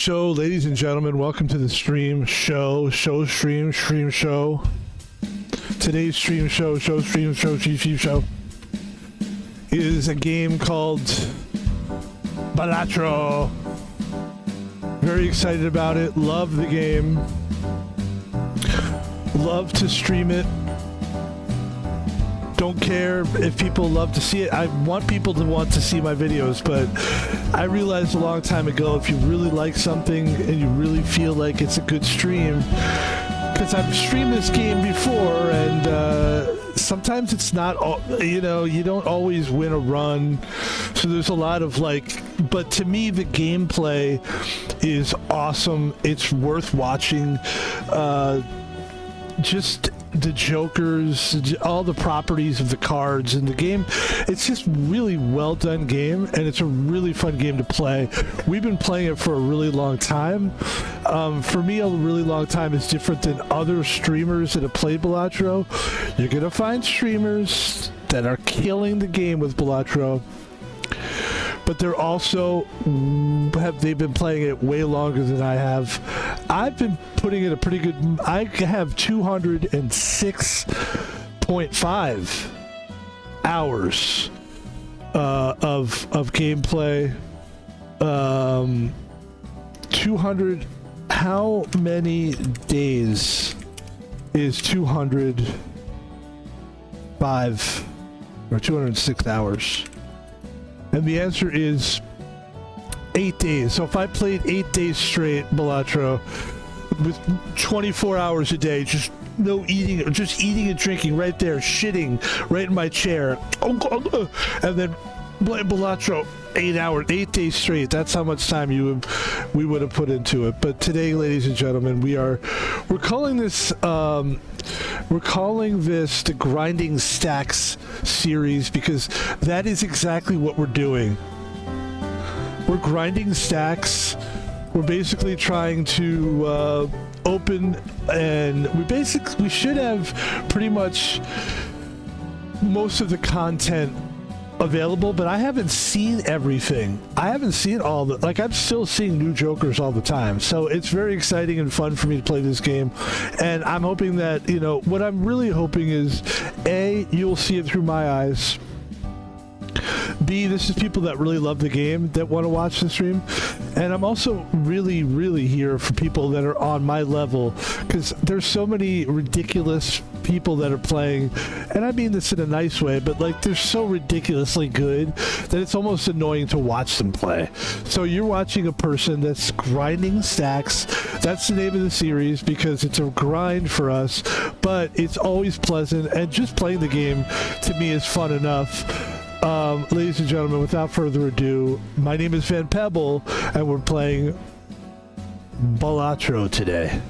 So, ladies and gentlemen, welcome to the stream show. Today's stream show is a game called Balatro. Very excited about it. Love the game. Love to stream it. Don't care if people love to see it. I want people to want to see my videos, but I realized a long time ago, if you really like something and you really feel like it's a good stream, because I've streamed this game before, and sometimes it's not, you don't always win a run, so there's a lot of but to me the gameplay is awesome. It's worth watching. Just the jokers, all the properties of the cards in the game. It's just really well done game, and it's a really fun game to play. We've been playing it for a really long time. For me, a really long time is different than other streamers that have played Balatro. You're gonna find streamers that are killing the game with Balatro, but they're also they've been playing it way longer than I have. I've been putting it a pretty good. I have 206.5 hours of gameplay. 200. How many days is 205 or 206 hours? And the answer is 8 days. So if I played 8 days straight Balatro with 24 hours a day, just no eating, just eating and drinking right there, shitting right in my chair, and then play Balatro 8 days straight. That's how much time we would have put into it. But today, ladies and gentlemen, we're calling this the Grinding Stacks series, because that is exactly what we're doing. We're grinding stacks. We're basically trying to open, and we should have pretty much most of the content available, but I haven't seen everything. I haven't seen all the, I'm still seeing new jokers all the time. So it's very exciting and fun for me to play this game. And I'm hoping that, what I'm really hoping is, A, you'll see it through my eyes. B, this is people that really love the game that want to watch the stream. And I'm also really, really here for people that are on my level, because there's so many ridiculous people that are playing, and I mean this in a nice way, but they're so ridiculously good that it's almost annoying to watch them play. So you're watching a person that's grinding stacks. That's the name of the series, because it's a grind for us, but it's always pleasant, and just playing the game to me is fun enough. Ladies and gentlemen, without further ado, my name is Pebble, and we're playing Balatro today.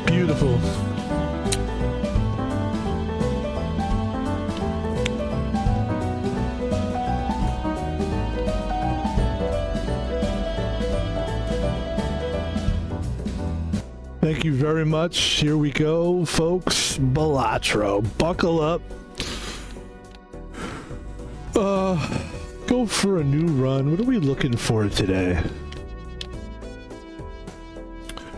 Beautiful. Thank you very much. Here we go, folks. Balatro. Buckle up. Go for a new run. What are we looking for today?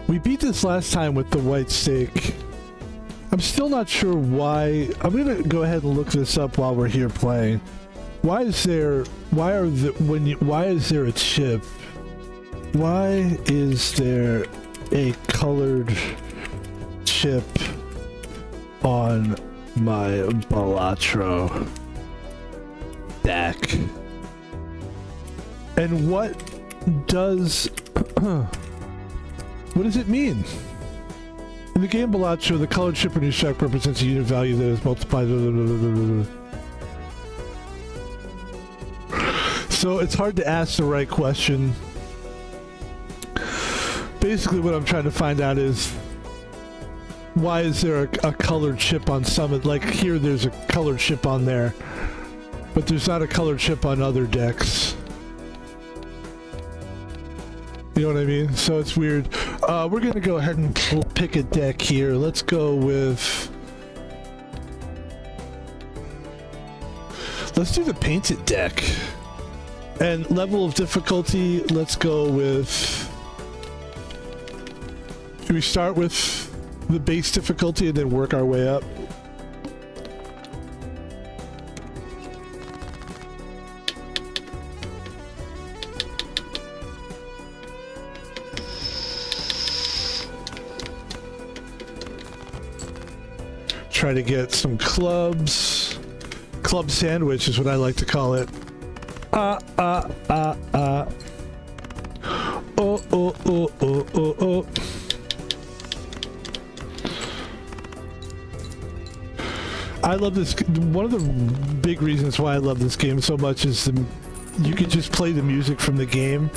We beat this last time with the white steak. I'm still not sure why. I'm gonna go ahead and look this up while we're here playing. Why is there a chip? Why is there a colored chip on my Balatro stack? And what does it mean? In the game Balatro, the colored chip on your stack represents a unit value that is multiplied. So it's hard to ask the right question. Basically what I'm trying to find out is, why is there a colored chip on some, here there's a colored chip on there, but there's not a colored chip on other decks. You know what I mean? So it's weird. We're gonna go ahead and pick a deck here. Let's go with... Let's do the painted deck. And level of difficulty, let's go with... Should we start with the base difficulty and then work our way up? Try to get some clubs. Club sandwich is what I like to call it. Oh, oh, oh, oh, oh, oh. I love this. One of the big reasons why I love this game so much is you can just play the music from the game.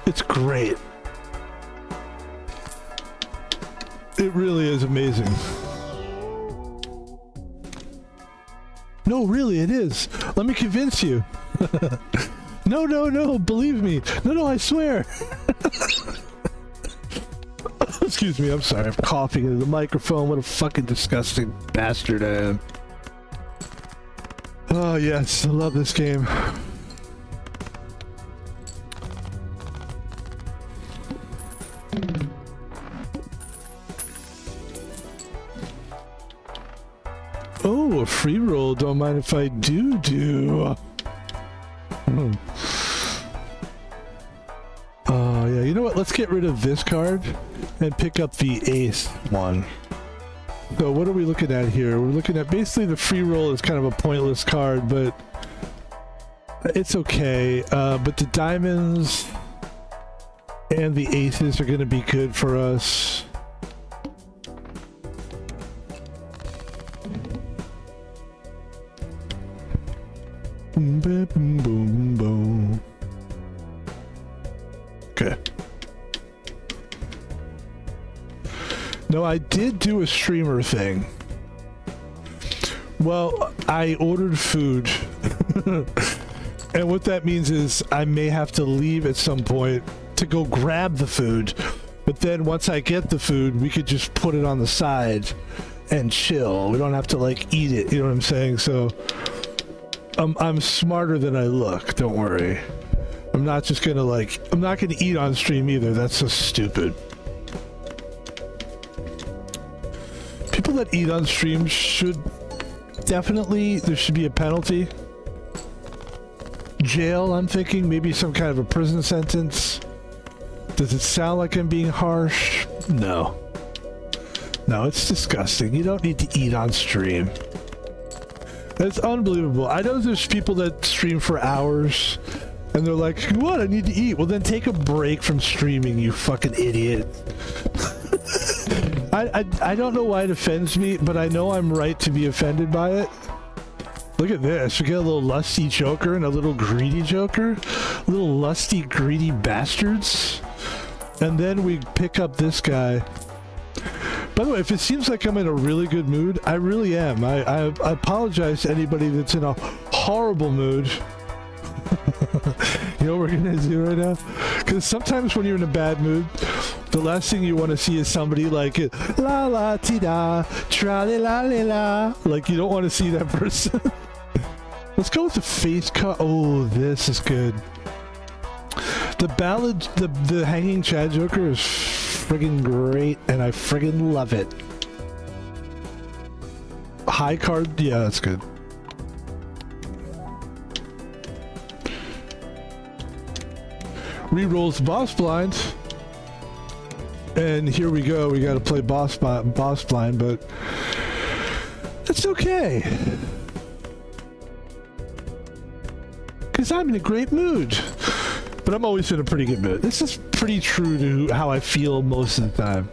It's great. It really is amazing. No, really, it is. Let me convince you. No, no, no, believe me. No, no, I swear. Excuse me, I'm sorry. I'm coughing into the microphone. What a fucking disgusting bastard I am. Oh, yes, I love this game. Oh, a free roll. Don't mind if I do. Yeah, you know what? Let's get rid of this card and pick up the ace one. So what are we looking at here? We're looking at basically the free roll is kind of a pointless card, but it's okay. But the diamonds and the aces are going to be good for us. Boom, boom, boom, boom. Okay. No, I did do a streamer thing. Well, I ordered food. And what that means is I may have to leave at some point to go grab the food. But then once I get the food, we could just put it on the side and chill. We don't have to like eat it, you know what I'm saying? So I'm smarter than I look, don't worry. I'm not just gonna I'm not gonna eat on stream either. That's so stupid. People that eat on stream should definitely, there should be a penalty. Jail, I'm thinking, maybe some kind of a prison sentence. Does it sound like I'm being harsh? No. No, it's disgusting. You don't need to eat on stream. It's unbelievable. I know there's people that stream for hours and they're like, what? I need to eat. Well, then take a break from streaming, you fucking idiot. I don't know why it offends me, but I know I'm right to be offended by it. Look at this. We get a little lusty joker and a little greedy joker. Little lusty, greedy bastards. And then we pick up this guy. By the way, if it seems like I'm in a really good mood, I really am. I apologize to anybody that's in a horrible mood. You know what we're gonna do right now? Because sometimes when you're in a bad mood, the last thing you want to see is somebody like la la ti da tra la la. Like you don't want to see that person. Let's go with the face cut. Oh, this is good. The ballad, the hanging Chad Joker is friggin' great, and I friggin' love it. High card, yeah, that's good. Rerolls boss blind, and here we go. We got to play boss blind, but it's okay because I'm in a great mood. But I'm always in a pretty good mood. This is pretty true to how I feel most of the time.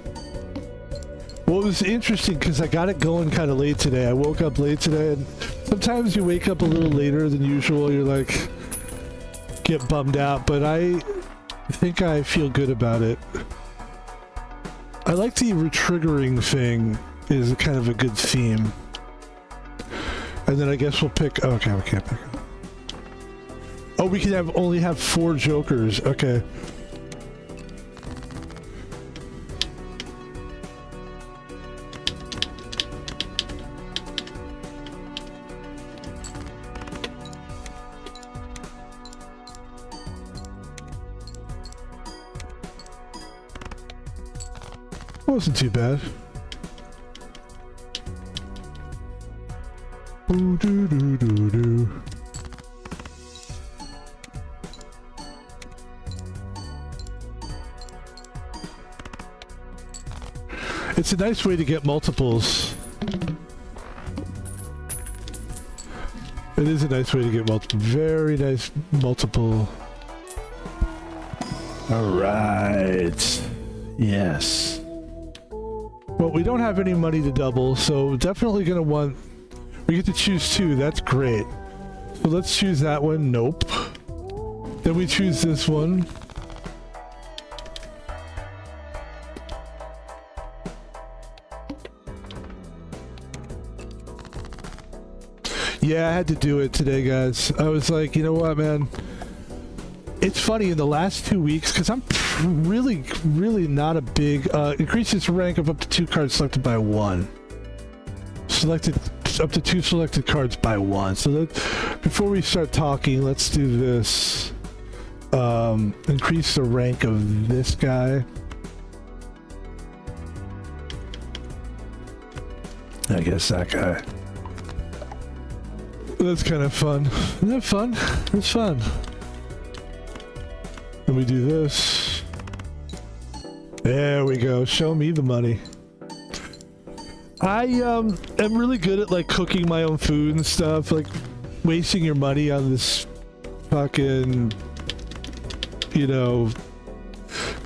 Well, it was interesting because I got it going kind of late today. I woke up late today, and sometimes you wake up a little later than usual. You're like, get bummed out, but I think I feel good about it. I like the retriggering thing is kind of a good theme. And then I guess we'll pick, okay, we can't pick it. Oh, we can only have 4 jokers. Okay. Wasn't too bad. Ooh, doo, doo, doo, doo. It's a nice way to get multiples. It is a nice way to get multiple. Very nice multiple. All right. Yes. Well, we don't have any money to double, so definitely gonna want... We get to choose 2, that's great. So let's choose that one, nope. Then we choose this one. Yeah, I had to do it today, guys. I was like, you know what, man? It's funny, in the last 2 weeks, because I'm really not a big... increases rank of up to 2 cards selected by 1. Selected up to 2 selected cards by 1. So before we start talking, let's do this. Increase the rank of this guy. I guess that guy. That's kind of fun. Isn't that fun? It's fun. And we do this. There we go. Show me the money. I am really good at like cooking my own food and stuff. Like wasting your money on this fucking, you know,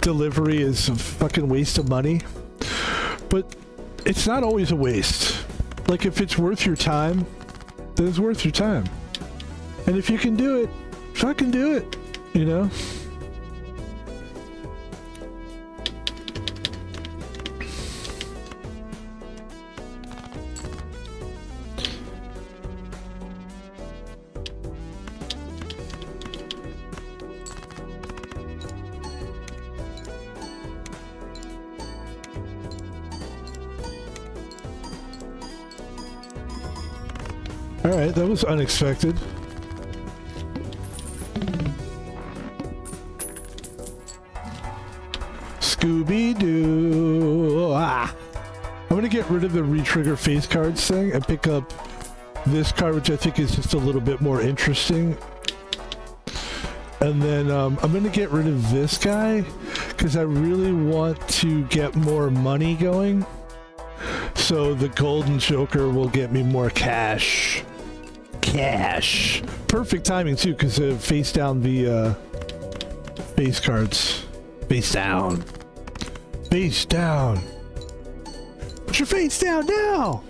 delivery is a fucking waste of money. But it's not always a waste. Like if it's worth your time, then it's worth your time. And if you can do it, fucking do it, you know? Alright, that was unexpected. Scooby-Doo! Ah! I'm gonna get rid of the re-trigger face cards thing and pick up this card, which I think is just a little bit more interesting. And then I'm gonna get rid of this guy because I really want to get more money going. So the golden joker will get me more cash. Cash. Perfect timing too, because face down the face cards. Face down. Face down. Put your face down now.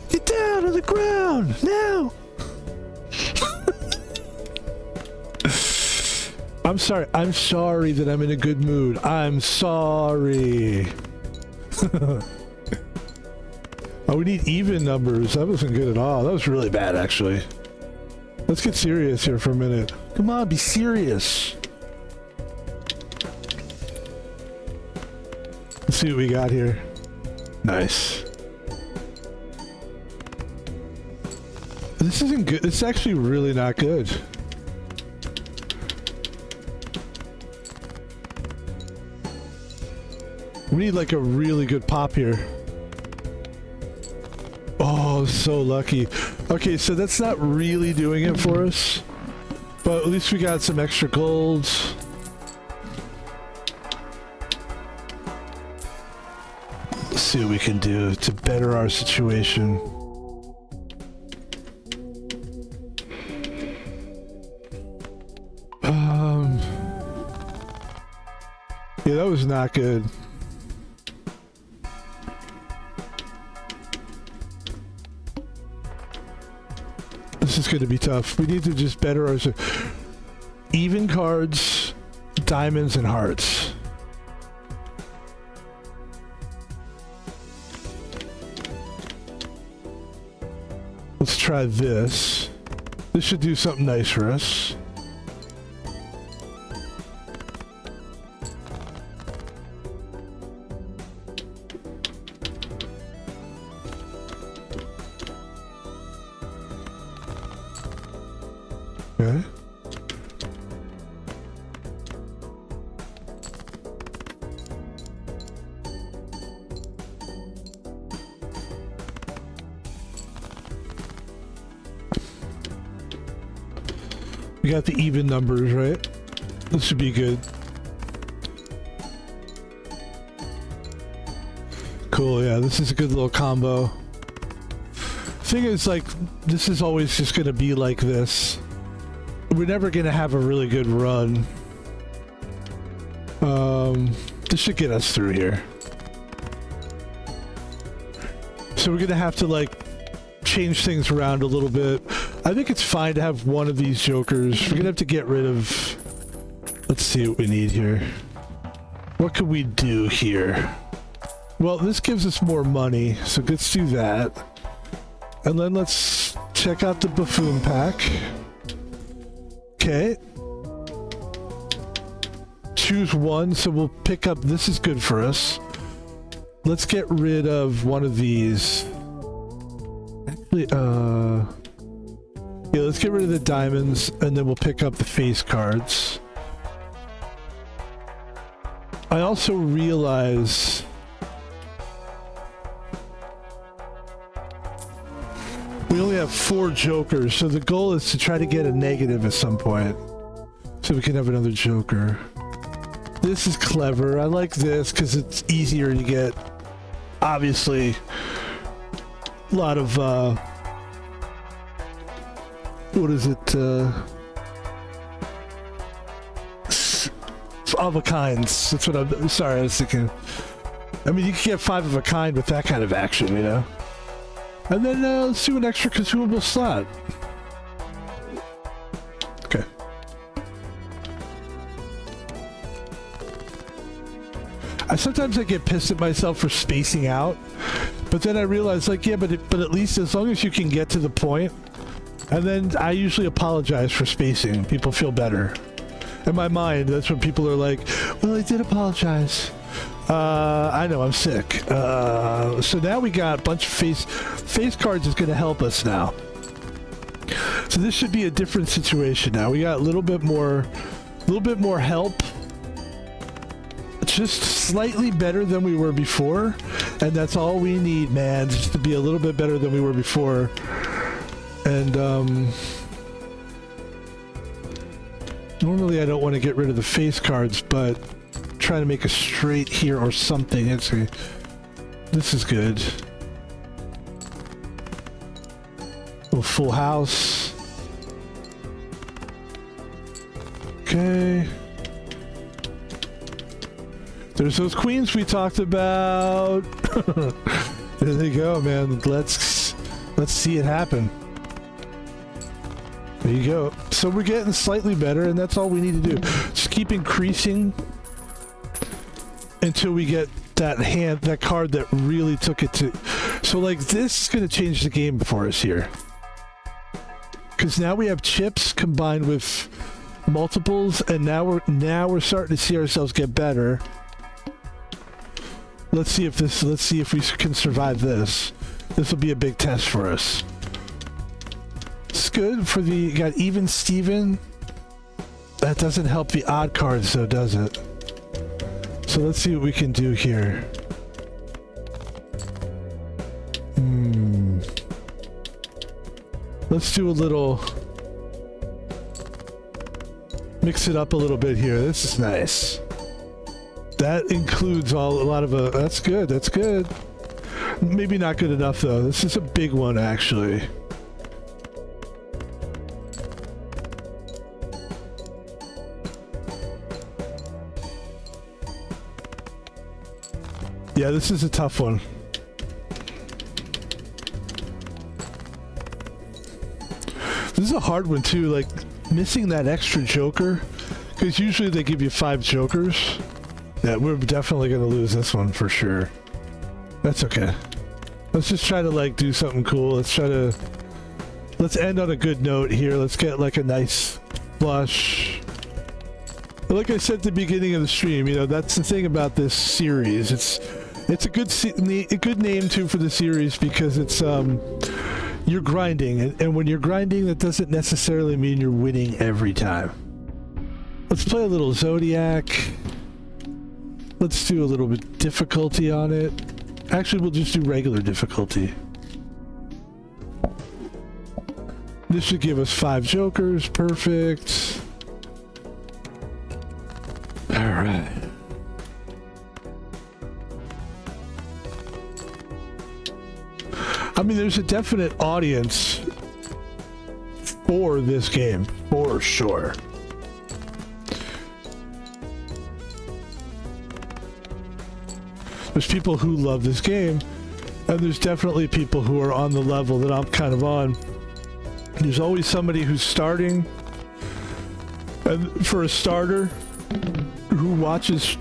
Get down on the ground now. I'm sorry. I'm sorry that I'm in a good mood. I'm sorry. Oh, we need even numbers. That wasn't good at all. That was really bad, actually. Let's get serious here for a minute. Come on, be serious. Let's see what we got here. Nice. This isn't good. It's actually really not good. We need like a really good pop here. Oh, so lucky. Okay, so that's not really doing it for us. But at least we got some extra golds. Let's see what we can do to better our situation. Yeah, that was not good. This is going to be tough. We need to just better our... Even cards, diamonds, and hearts. Let's try this. This should do something nice for us. Okay. We got the even numbers, right? This should be good. Cool, yeah, this is a good little combo. Thing is, like, this is always just gonna be like this. We're never gonna have a really good run. This should get us through here. So we're gonna have to, like, change things around a little bit. I think it's fine to have one of these jokers. We're gonna have to get rid of... Let's see what we need here. What could we do here? Well, this gives us more money, so let's do that. And then let's check out the buffoon pack. Okay. Choose one, so we'll pick up... This is good for us. Let's get rid of one of these. Actually, yeah, let's get rid of the diamonds, and then we'll pick up the face cards. I also realize... we only have 4 jokers, so the goal is to try to get a negative at some point. So we can have another joker. This is clever. I like this because it's easier to get, obviously, a lot of, what is it, of a kinds. That's what I'm, sorry, I was thinking. I mean, you can get 5 of a kind with that kind of action, you know? And then let's do an extra consumable slot. Okay. Sometimes I get pissed at myself for spacing out, but then I realize, like, yeah, but at least as long as you can get to the point, and then I usually apologize for spacing. People feel better. In my mind, that's when people are like, well, I did apologize. I know, I'm sick. So now we got a bunch of face cards is going to help us now. So this should be a different situation now. We got a little bit more help. Just slightly better than we were before, and that's all we need, man, just to be a little bit better than we were before. And normally I don't want to get rid of the face cards, but trying to make a straight here or something. This is good. A full house. Okay. There's those queens we talked about. There they go, man. Let's see it happen. There you go. So we're getting slightly better, and that's all we need to do. Just keep increasing until we get that card that really took it to... So, like, this is going to change the game for us here. Because now we have chips combined with multiples, and now we're starting to see ourselves get better. Let's see if we can survive this. This will be a big test for us. It's good for the... Got even Steven. That doesn't help the odd cards though, does it? So let's see what we can do here. Let's do a little... Mix it up a little bit here. This is nice. That includes a lot of that's good, that's good. Maybe not good enough though. This is a big one actually. Yeah, this is a tough one. This is a hard one too, like missing that extra joker, because usually they give you 5 jokers. Yeah, we're definitely going to lose this one for sure. That's okay. Let's just try to, like, do something cool. Let's try to Let's end on a good note here. Let's get like a nice flush. Like I said at the beginning of the stream, you know, that's the thing about this series. It's a good name too for the series because it's you're grinding, and when you're grinding, that doesn't necessarily mean you're winning every time. Let's play a little Zodiac. Let's do a little bit difficulty on it. Actually, we'll just do regular difficulty. This should give us 5 jokers. Perfect. All right. I mean, there's a definite audience for this game, for sure. There's people who love this game, and there's definitely people who are on the level that I'm kind of on. There's always somebody who's starting, and for a starter who watches,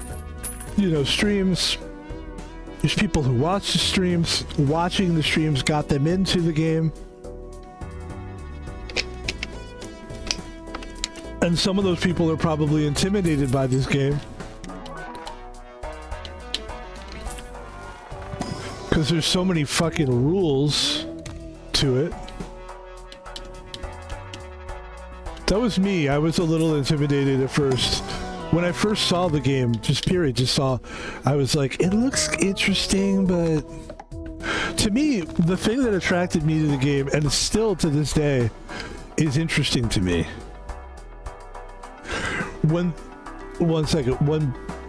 you know, streams, there's people who watch the streams. Watching the streams got them into the game. And some of those people are probably intimidated by this game. Because there's so many fucking rules to it. That was me. I was a little intimidated at first. When I first saw the game, I was like, it looks interesting, but to me, the thing that attracted me to the game, and still to this day, is interesting to me. When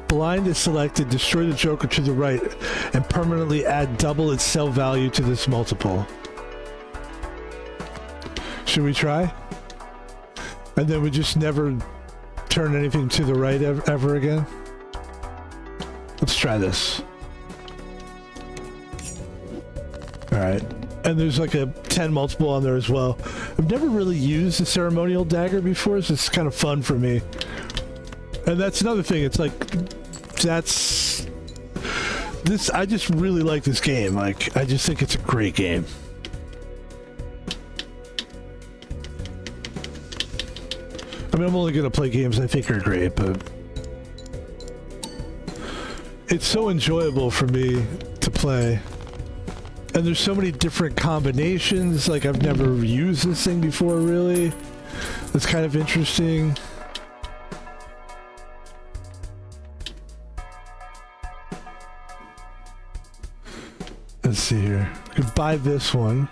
blind is selected, destroy the joker to the right and permanently add double its cell value to this multiple. Should we try? And then we just never turn anything to the right ever again? Let's try this. Alright. And there's like a 10 multiple on there as well. I've never really used the ceremonial dagger before, so it's kind of fun for me. And that's another thing, it's like, I just really like this game. Like, I just think it's a great game. I mean, I'm only gonna play games I think are great, but it's so enjoyable for me to play. And there's so many different combinations, like I've never used this thing before, really. It's kind of interesting. Let's see here. I could buy this one.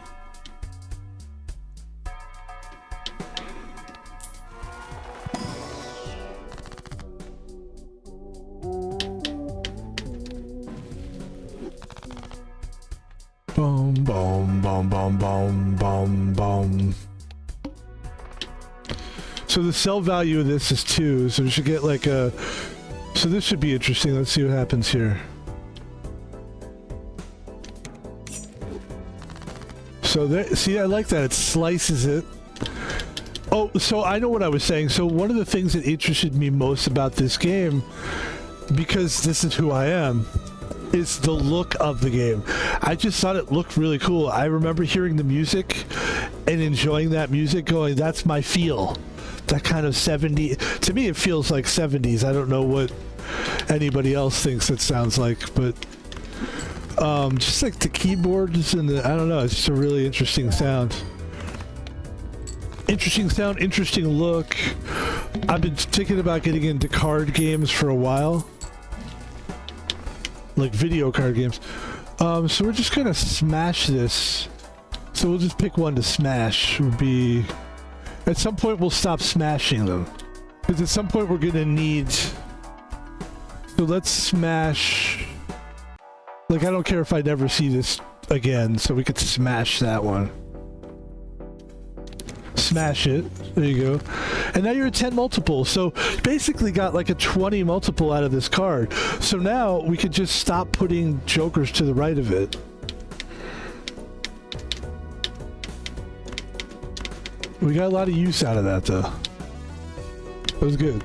Boom, boom, boom, boom, boom, boom, boom. So the cell value of this is 2, so we should get like a... So this should be interesting. Let's see what happens here. So there, see, I like that. It slices it. Oh, so I know what I was saying. So one of the things that interested me most about this game, because this is who I am, is the look of the game. I just thought it looked really cool. I remember hearing the music and enjoying that music, going, that's my feel. That kind of 70s. To me, it feels like 70s. I don't know what anybody else thinks it sounds like, but just like the keyboards and I don't know, it's just a really interesting sound. Interesting sound, interesting look. I've been thinking about getting into card games for a while. Like video card games. So we're just gonna smash this. So we'll just pick one to smash. Would be... At some point we'll stop smashing them. Because at some point we're gonna need... So let's smash... Like, I don't care if I never see this again, so we could smash that one. Smash it. There you go. And now you're at 10 multiple. So basically got like a 20 multiple out of this card. So now we could just stop putting jokers to the right of it. We got a lot of use out of that though. That was good.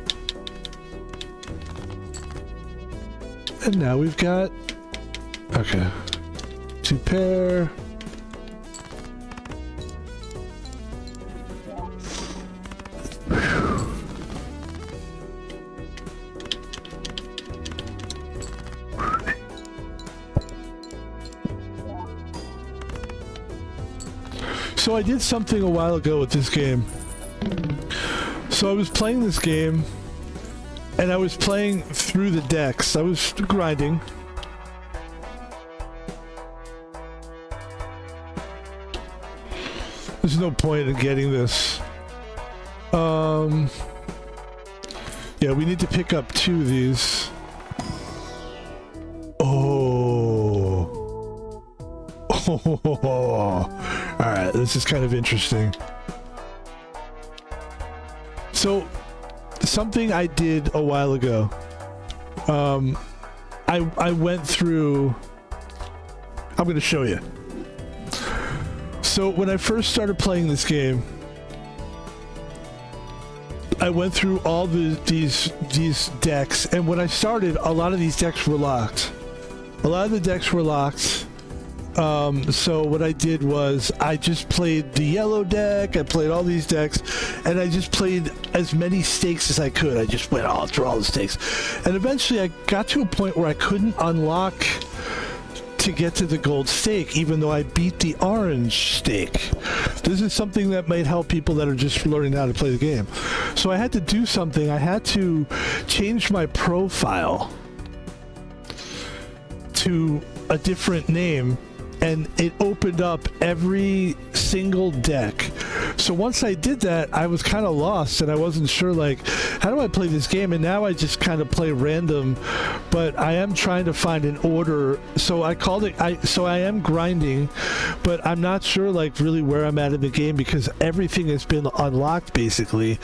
And now we've got... Okay. 2 pair. So I did something a while ago with this game. So I was playing this game, and I was playing through the decks. I was grinding. There's no point in getting this. Yeah, we need to pick up 2 of these. Oh. Alright, this is kind of interesting. So, something I did a while ago. I went through... I'm going to show you. So, when I first started playing this game, I went through all these decks, and when I started, a lot of these decks were locked. A lot of the decks were locked. So what I did was I just played the yellow deck, I played all these decks, and I just played as many stakes as I could. I just went all through all the stakes. And eventually I got to a point where I couldn't unlock to get to the gold stake, even though I beat the orange stake. This is something that might help people that are just learning how to play the game. So I had to do something. I had to change my profile to a different name, and it opened up every single deck. So once I did that, I was kind of lost, and I wasn't sure, like, how do I play this game? And now I just kind of play random, but I am trying to find an order. So I called it, so I am grinding, but I'm not sure, like, really where I'm at in the game, because everything has been unlocked, basically.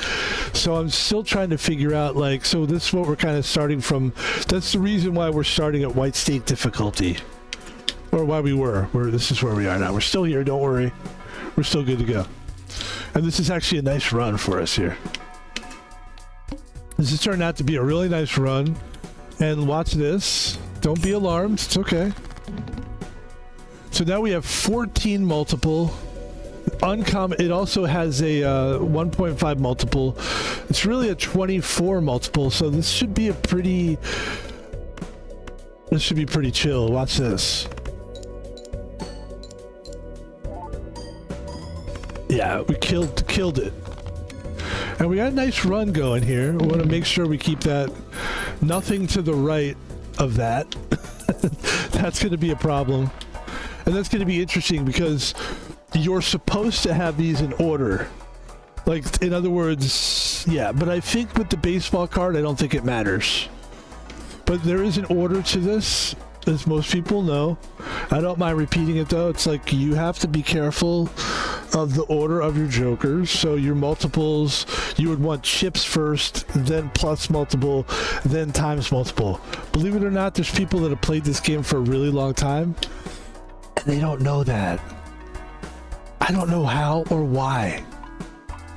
So I'm still trying to figure out, like, so this is what we're kind of starting from. That's the reason why we're starting at white stake difficulty. Or why we were. This is where we are now. We're still here, don't worry. We're still good to go. And this is actually a nice run for us here. This has turned out to be a really nice run. And watch this. Don't be alarmed. It's okay. So now we have 14 multiple. Uncommon. It also has a 1.5 multiple. It's really a 24 multiple. So this should be a pretty... This should be pretty chill. Watch this. Yeah, we killed it. And we got a nice run going here. We want to make sure we keep that nothing to the right of that. That's going to be a problem. And that's going to be interesting because you're supposed to have these in order. Like, in other words, yeah, but I think with the baseball card, I don't think it matters. But there is an order to this, as most people know. I don't mind repeating it, though. It's like you have to be careful of the order of your jokers. So your multiples, you would want chips first, then plus multiple, then times multiple. Believe it or not, there's people that have played this game for a really long time, and they don't know that. I don't know how or why,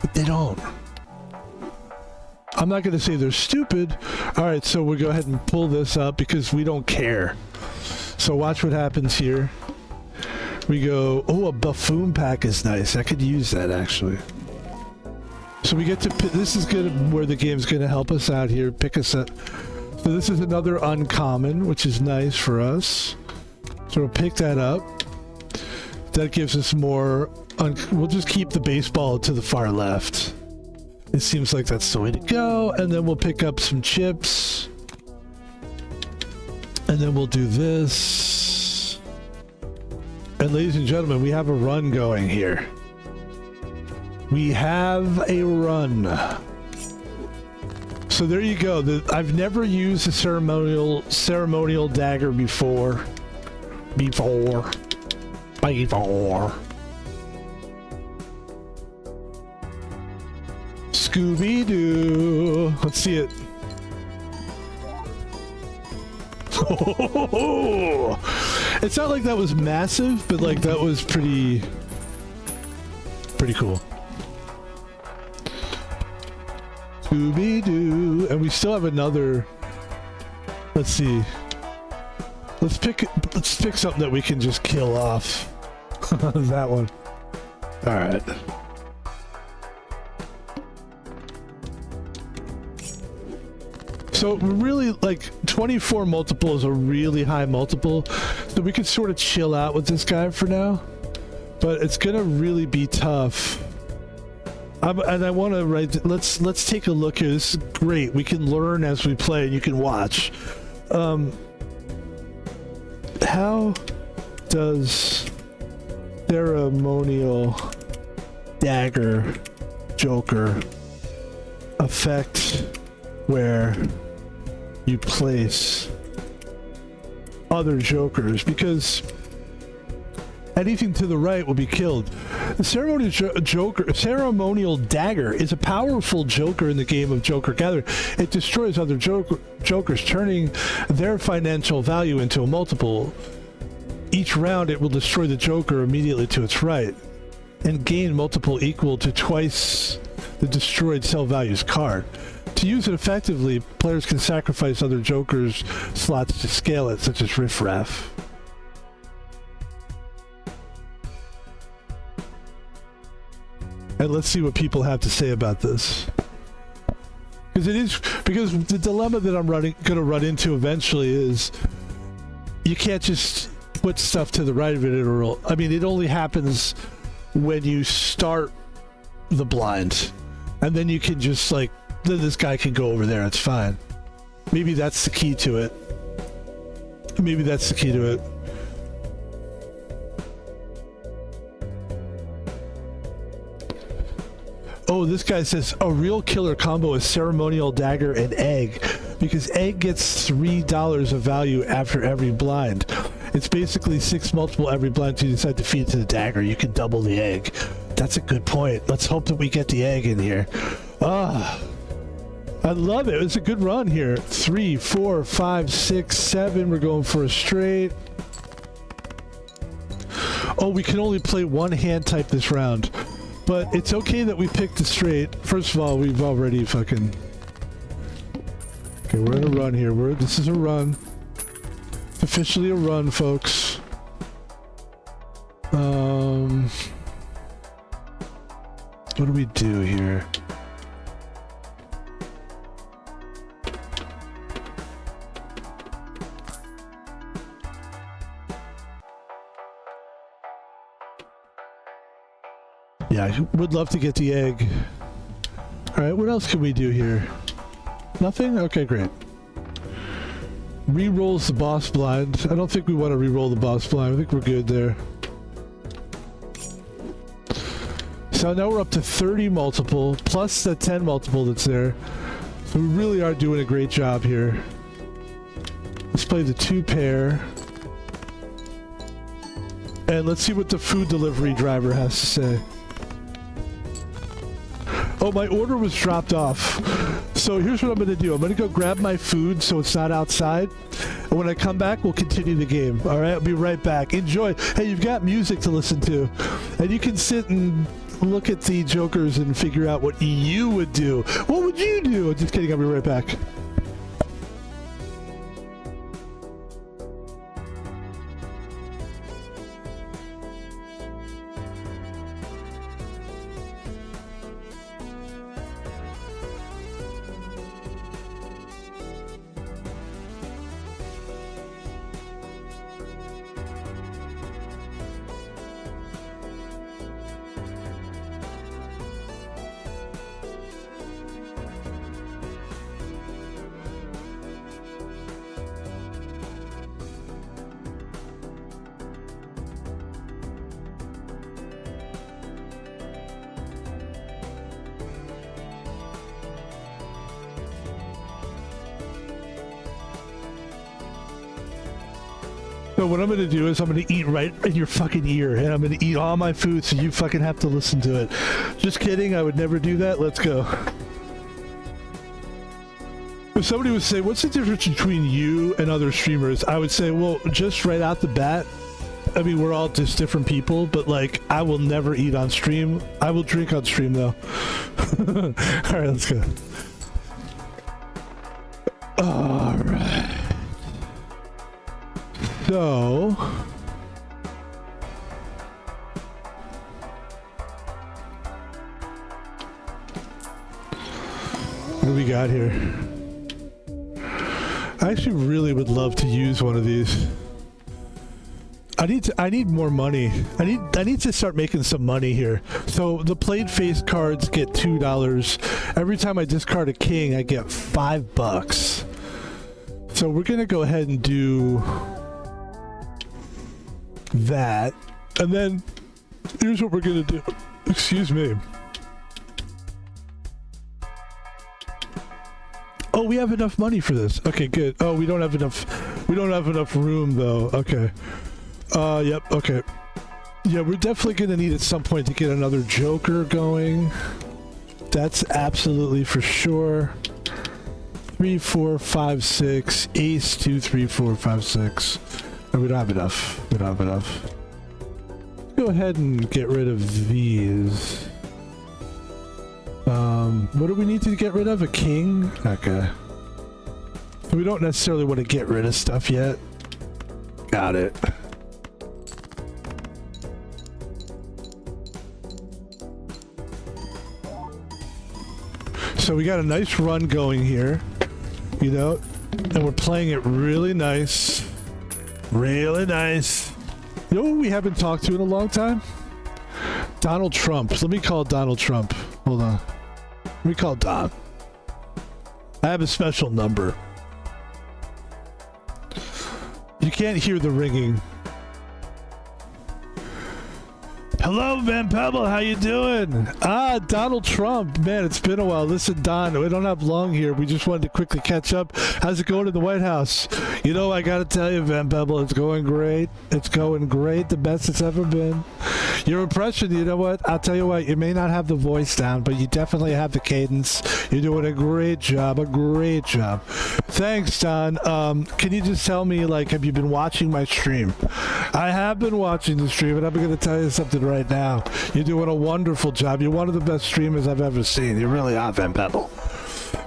but they don't. I'm not going to say they're stupid. All right, so we'll go ahead and pull this up because we don't care. So watch what happens here. We go, oh, a buffoon pack is nice. I could use that, actually. So we get to, this is good where the game's going to help us out here. Pick us up. So this is another uncommon, which is nice for us. So we'll pick that up. That gives us more, we'll just keep the baseball to the far left. It seems like that's the way to go. And then we'll pick up some chips. And then we'll do this. And ladies and gentlemen, we have a run going here. We have a run. So there you go. I've never used a ceremonial dagger before. Scooby-Doo. Let's see it. It's not like that was massive, but like that was pretty cool. Scooby-Doo. And we still have another. Let's see. Let's pick something that we can just kill off. That one. All right. So really, like, 24 multiple is a really high multiple, so we could sort of chill out with this guy for now. but it's gonna really be tough. And I want to write. Let's take a look here. This is great. We can learn as we play, and you can watch. How does ceremonial dagger joker affect where you place other jokers? Because anything to the right will be killed. The ceremonial dagger is a powerful joker in the game of Joker Gathering. It destroys other jokers, turning their financial value into a multiple. Each round, it will destroy the joker immediately to its right and gain multiple equal to twice the destroyed sell values card. To use it effectively, players can sacrifice other jokers' slots to scale it, such as Riff Raff. And let's see what people have to say about this. Because the dilemma that I'm going to run into eventually is you can't just put stuff to the right of it. It only happens when you start the blind, and then you can just then this guy can go over there. It's fine. Maybe that's the key to it. Oh, this guy says a real killer combo is ceremonial dagger and egg, because egg gets $3 of value after every blind. It's basically 6 multiple every blind to decide to feed it to the dagger. You can double the egg. That's a good point. Let's hope that we get the egg in here. I love it. It's a good run here. 3, 4, 5, 6, 7. We're going for a straight. Oh, we can only play one hand type this round. But it's okay that we picked the straight. First of all, we've already fucking... Okay, we're in a run here. This is a run. It's officially a run, folks. What do we do here? Yeah, I would love to get the egg. Alright, what else can we do here? Nothing? Okay, great. Re-rolls the boss blind. I don't think we want to re-roll the boss blind. I think we're good there. So now we're up to 30 multiple, plus the 10 multiple that's there. So we really are doing a great job here. Let's play the 2 pair. And let's see what the food delivery driver has to say. Oh, my order was dropped off. So here's what I'm going to do. I'm going to go grab my food so it's not outside. And when I come back, we'll continue the game. All right? I'll be right back. Enjoy. Hey, you've got music to listen to. And you can sit and look at the jokers and figure out what you would do. What would you do? Just kidding. I'll be right back. So what I'm going to do is I'm going to eat right in your fucking ear, and I'm going to eat all my food so you fucking have to listen to it. Just kidding, I would never do that. Let's go. If somebody would say, what's the difference between you and other streamers? I would say, well, just right out the bat, I mean, we're all just different people, but like, I will never eat on stream. I will drink on stream though. All right, let's go. All right. So, what do we got here? I actually really would love to use one of these. I need more money. I need to start making some money here. So the played face cards get $2. Every time I discard a king, I get $5. So we're gonna go ahead and do that. And then here's what we're gonna do. Excuse me. Oh, we have enough money for this. Okay, good. Oh, we don't have enough room though. Okay. Yep, okay. Yeah, we're definitely gonna need at some point to get another Joker going. That's absolutely for sure. 3, 4, 5, 6. Ace, 2, 3, 4, 5, 6. No, we don't have enough. We don't have enough. Go ahead and get rid of these. What do we need to get rid of? A king? Okay. We don't necessarily want to get rid of stuff yet. Got it. So we got a nice run going here, you know, and we're playing it really nice. Really nice. You know who we haven't talked to in a long time? Donald Trump. Let me call Donald Trump. Hold on. Let me call Don. I have a special number. You can't hear the ringing. Hello, Van Pebble. How you doing? Ah, Donald Trump. Man, it's been a while. Listen, Don, we don't have long here. We just wanted to quickly catch up. How's it going in the White House? You know, I got to tell you, Van Pebble, it's going great. It's going great. The best it's ever been. Your impression, you know what? I'll tell you what, you may not have the voice down, but you definitely have the cadence. You're doing a great job. A great job. Thanks, Don. Can you just tell me, like, have you been watching my stream? I have been watching the stream, and I'm going to tell you something right now. You're doing a wonderful job. You're one of the best streamers I've ever seen. You really are, Van Pebble.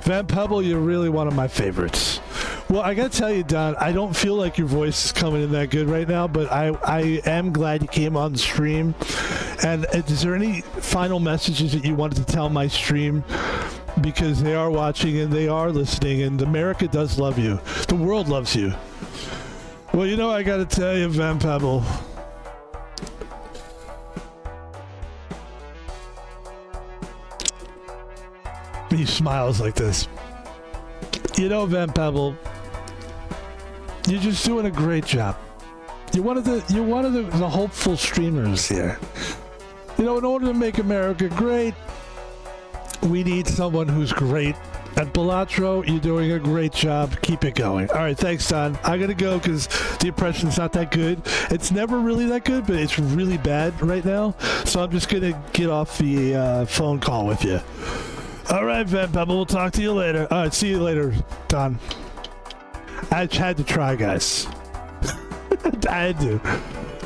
Van Pebble, you're really one of my favorites. Well, I gotta tell you, Don, I don't feel like your voice is coming in that good right now, but I am glad you came on the stream. And is there any final messages that you wanted to tell my stream? Because they are watching and they are listening, and America does love you. The world loves you. Well, you know, I gotta tell you, Van Pebble. He smiles like this. You know, Van Pebble, you're just doing a great job. You're one of the hopeful streamers here. You know, in order to make America great, we need someone who's great. At Balatro, you're doing a great job. Keep it going. All right, thanks, Don. I gotta go because the impression's not that good. It's never really that good, but it's really bad right now. So I'm just gonna get off the phone call with you. All right, Van Pebble, we'll talk to you later. All right, see you later, Don. I had to try, guys. I had to.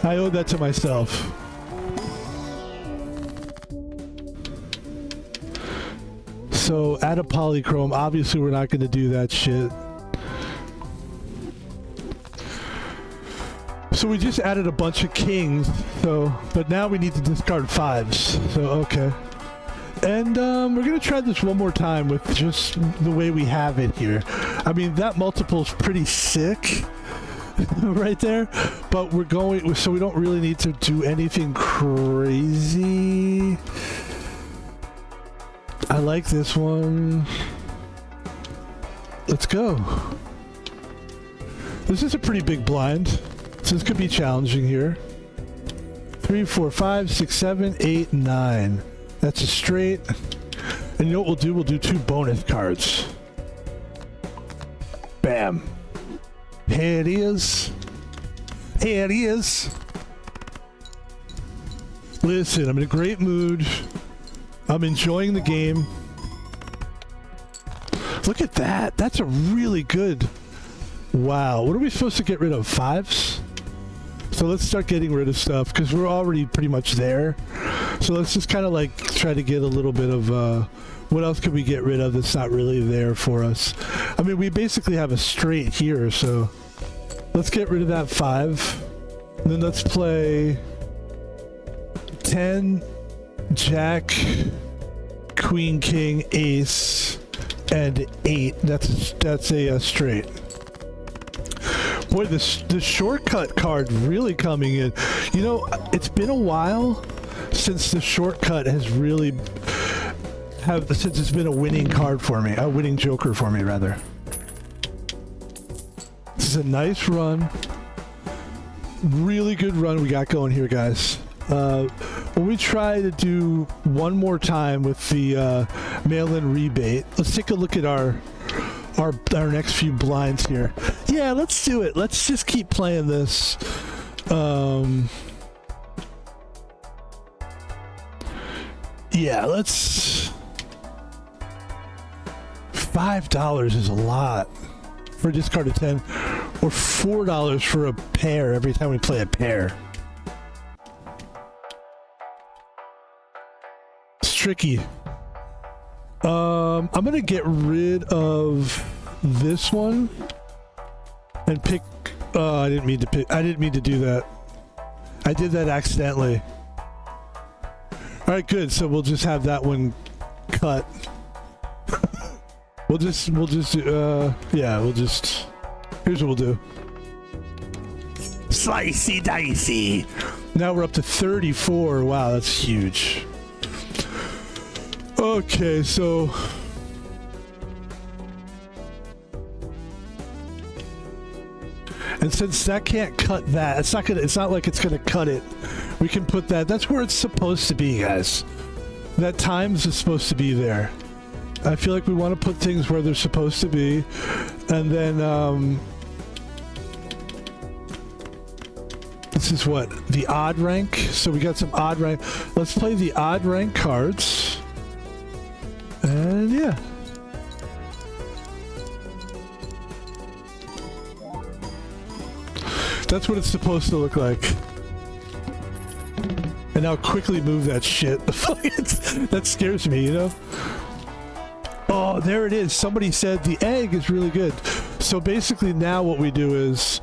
I owe that to myself. So, add a polychrome. Obviously, we're not going to do that shit. So we just added a bunch of kings. So, but now we need to discard 5s. So, okay. And we're going to try this one more time with just the way we have it here. I mean, that multiple is pretty sick right there. But we're going, so we don't really need to do anything crazy. I like this one. Let's go. This is a pretty big blind. So this could be challenging here. 3, 4, 5, 6, 7, 8, 9. That's a straight. And you know what we'll do? We'll do 2 bonus cards. Bam. Here it is. Here it is. Listen, I'm in a great mood. I'm enjoying the game. Look at that. That's a really good... Wow. What are we supposed to get rid of? 5s? So let's start getting rid of stuff because we're already pretty much there. So let's just kind of like try to get a little bit of what else could we get rid of that's not really there for us. I mean, we basically have a straight here, so let's get rid of that 5. And then let's play 10, Jack, Queen, King, Ace, and 8. That's a straight. Boy, the shortcut card really coming in. You know, it's been a while since the shortcut has really since it's been a winning card for me, a winning joker for me rather. This is a nice run. Really good run we got going here, guys. When we try to do one more time with the mail-in rebate, let's take a look at our next few blinds here. Yeah, let's do it. Let's just keep playing this. Yeah, let's... $5 is a lot for a discard of 10, or $4 for a pair every time we play a pair. It's tricky. I'm gonna get rid of this one and pick. I didn't mean to pick. I didn't mean to do that. I did that accidentally. All right, good. So we'll just have that one cut. We'll just. Yeah, we'll just. Here's what we'll do. Slicey dicey. Now we're up to 34. Wow, that's huge. Okay, so and since that can't cut that, it's not like it's gonna cut it. We can put that. That's where it's supposed to be, guys. That times is supposed to be there. I feel like we want to put things where they're supposed to be, and then this is what the odd rank. So we got some odd rank. Let's play the odd rank cards. And yeah. That's what it's supposed to look like. And now quickly move that shit. That scares me, you know? Oh, there it is. Somebody said the egg is really good. So basically now what we do is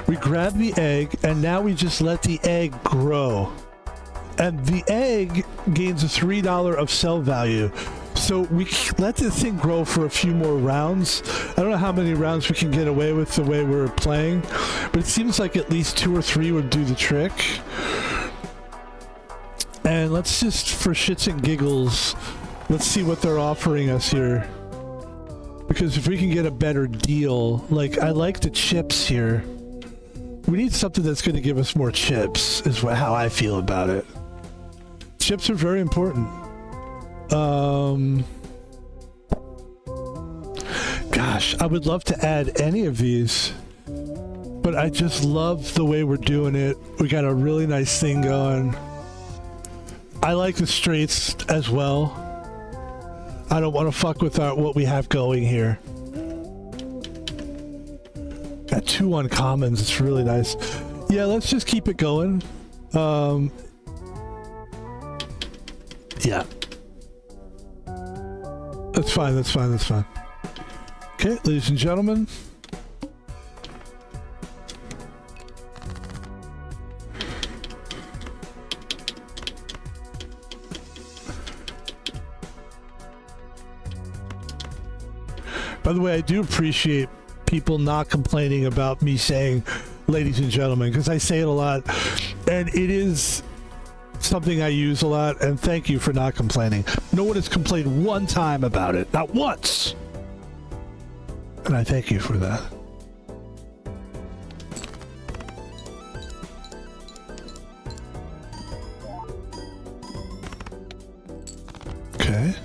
we grab the egg and now we just let the egg grow. And the egg gains a $3 of sell value. So we let this thing grow for a few more rounds. I don't know how many rounds we can get away with the way we're playing, but it seems like at least 2 or 3 would do the trick. And let's just, for shits and giggles, let's see what they're offering us here. Because if we can get a better deal, like I like the chips here. We need something that's going to give us more chips, is how I feel about it. Chips are very important. Gosh, I would love to add any of these, but I just love the way we're doing it. We got a really nice thing going. I like the straights as well. I don't want to fuck with what we have going here. Got 2 uncommons. It's really nice. Yeah, let's just keep it going. Yeah. That's fine, that's fine, that's fine. Okay, ladies and gentlemen. By the way, I do appreciate people not complaining about me saying ladies and gentlemen, because I say it a lot, and it is something I use a lot, and thank you for not complaining. No one has complained one time about it, not once, and I thank you for that. Okay.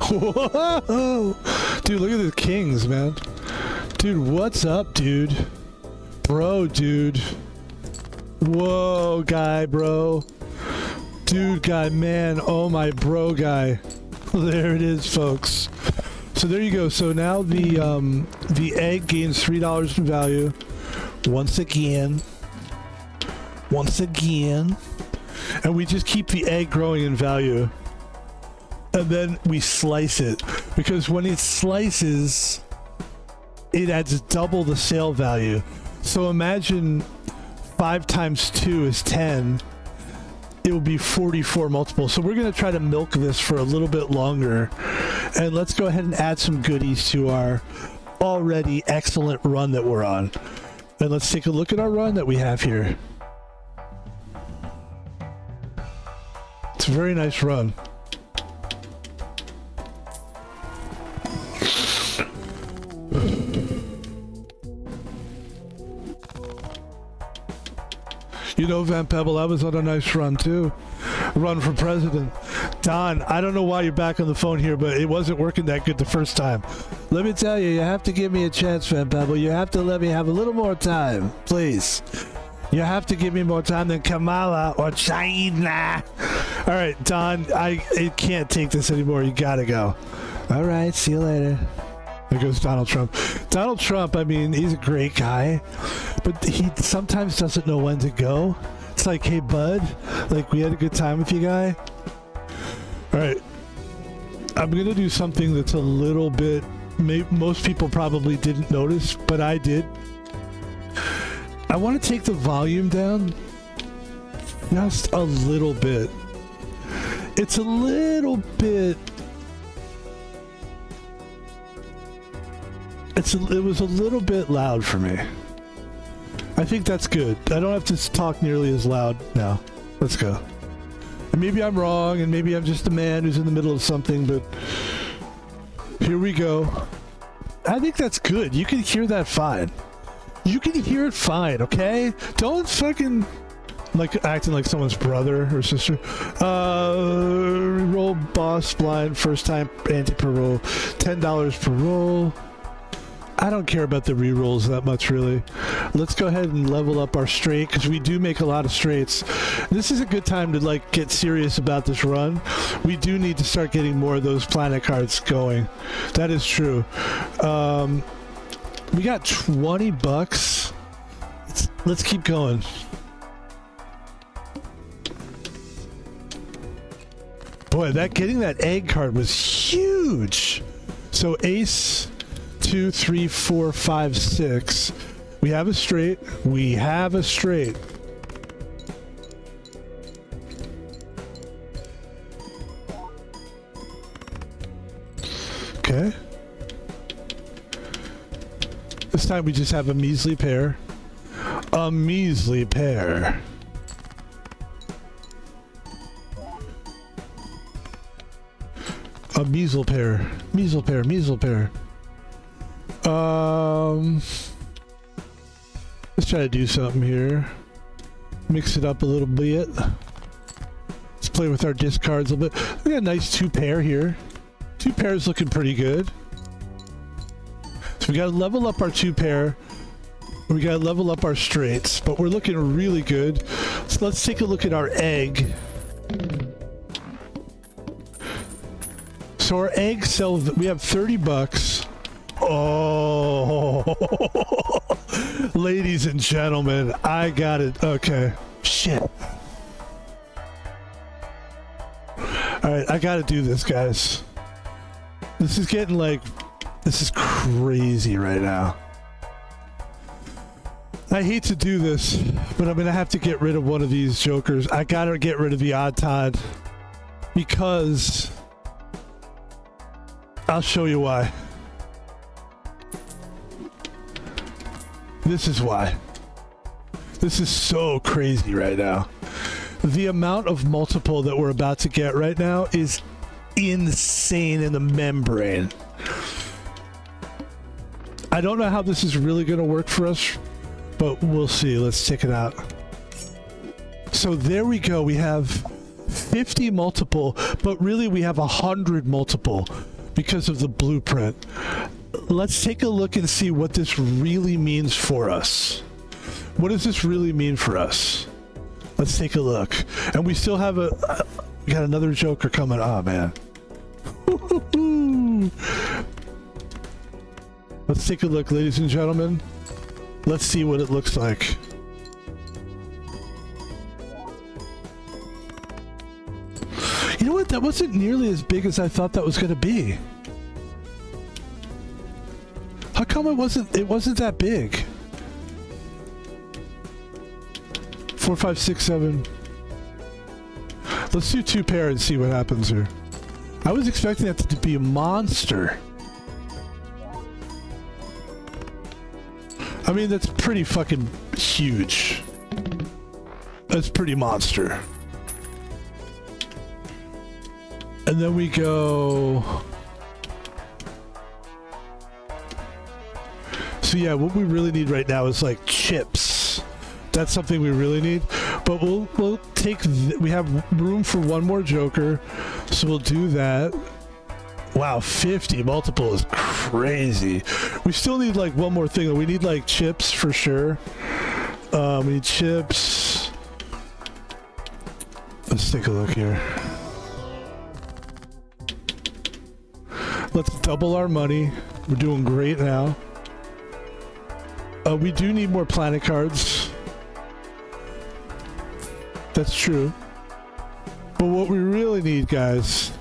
Whoa, dude, look at the kings, man. Dude, what's up, dude? Bro, dude. Whoa, guy, bro. Dude, guy, man. Oh, my bro, guy. There it is, folks. So there you go. So now the egg gains $3 in value. Once again. And we just keep the egg growing in value. And then we slice it. Because when it slices, it adds double the sale value. So imagine 5 times 2 is 10. It will be 44 multiples. So we're going to try to milk this for a little bit longer. And let's go ahead and add some goodies to our already excellent run that we're on. And let's take a look at our run that we have here. It's a very nice run. You know, Van Pebble, I was on a nice run too. Run for president. Don, I don't know why you're back on the phone here, but it wasn't working that good the first time. Let me tell you, you have to give me a chance, Van Pebble. You have to let me have a little more time, please. You have to give me more time than Kamala or China. All right, Don, I can't take this anymore. You gotta go. All right, see you later. There goes Donald Trump. Donald Trump, I mean, he's a great guy, but he sometimes doesn't know when to go. It's like, hey, bud, like, we had a good time with you, guy. All right. I'm going to do something that's a little bit, most people probably didn't notice, but I did. I want to take the volume down just a little bit. It's a little bit... It was a little bit loud for me. I think that's good. I don't have to talk nearly as loud now. Let's go. And maybe I'm wrong, and maybe I'm just a man who's in the middle of something, but here we go. I think that's good. You can hear that fine. You can hear it fine, okay? Don't fucking like acting like someone's brother or sister. Roll boss blind first time anti-parole. $10 per roll. I don't care about the re-rolls that much, really. Let's go ahead and level up our straight, because we do make a lot of straights. This is a good time to, like, get serious about this run. We do need to start getting more of those planet cards going. That is true. We got 20 bucks. Let's keep going. Boy, getting that egg card was huge. So ace... 2, 3, 4, 5, 6. We have a straight. We have a straight. Okay. This time we just have a measly pair. A measly pair. A measle pair. Measle pair. Measle pair. Let's try to do something here. Mix it up a little bit. Let's play with our discards a little bit. We got a nice 2 pair here. 2 pairs looking pretty good. So we got to level up our 2 pair. We got to level up our straights, but we're looking really good. So let's take a look at our egg. So our egg sells, we have 30 bucks. Oh, ladies and gentlemen, I got it. Okay. Shit. Alright, I gotta do this, guys. This is getting like... This is crazy right now. I hate to do this, but I'm gonna have to get rid of one of these jokers. I gotta get rid of the odd Todd. Because... I'll show you why. This is why. This is so crazy right now. The amount of multiple that we're about to get right now is insane in the membrane. I don't know how this is really going to work for us, but we'll see. Let's check it out. So there we go. We have 50 multiple, but really we have 100 multiple because of the blueprint. Let's take a look and see what this really means for us. What does this really mean for us? Let's take a look. And we still have we got another joker coming. Oh, man. Let's take a look, ladies and gentlemen. Let's see what it looks like. You know what? That wasn't nearly as big as I thought that was going to be. How come it wasn't that big? 4, 5, 6, 7. Let's do 2 pair and see what happens here. I was expecting that to be a monster. I mean, that's pretty fucking huge. That's pretty monster. And then we go... So yeah, what we really need right now is like chips. That's something we really need. But we'll take... we have room for one more Joker, so we'll do that. Wow, 50 multiple is crazy. We still need like one more thing. We need like chips for sure. We need chips. Let's take a look here. Let's double our money. We're doing great now. We do need more planet cards. That's true. But what we really need, guys,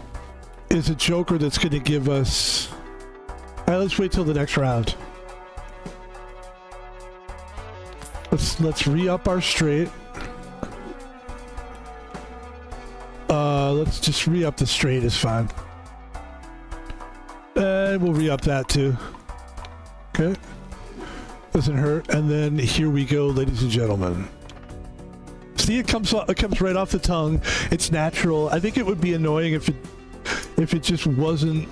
is a Joker that's going to give us... Alright, let's wait till the next round. Let's re-up our straight. Let's just re-up the straight is fine. And we'll re-up that too. Okay. Doesn't hurt. And then here we go, ladies and gentlemen. See, it comes right off the tongue. It's natural. I think it would be annoying if it just wasn't.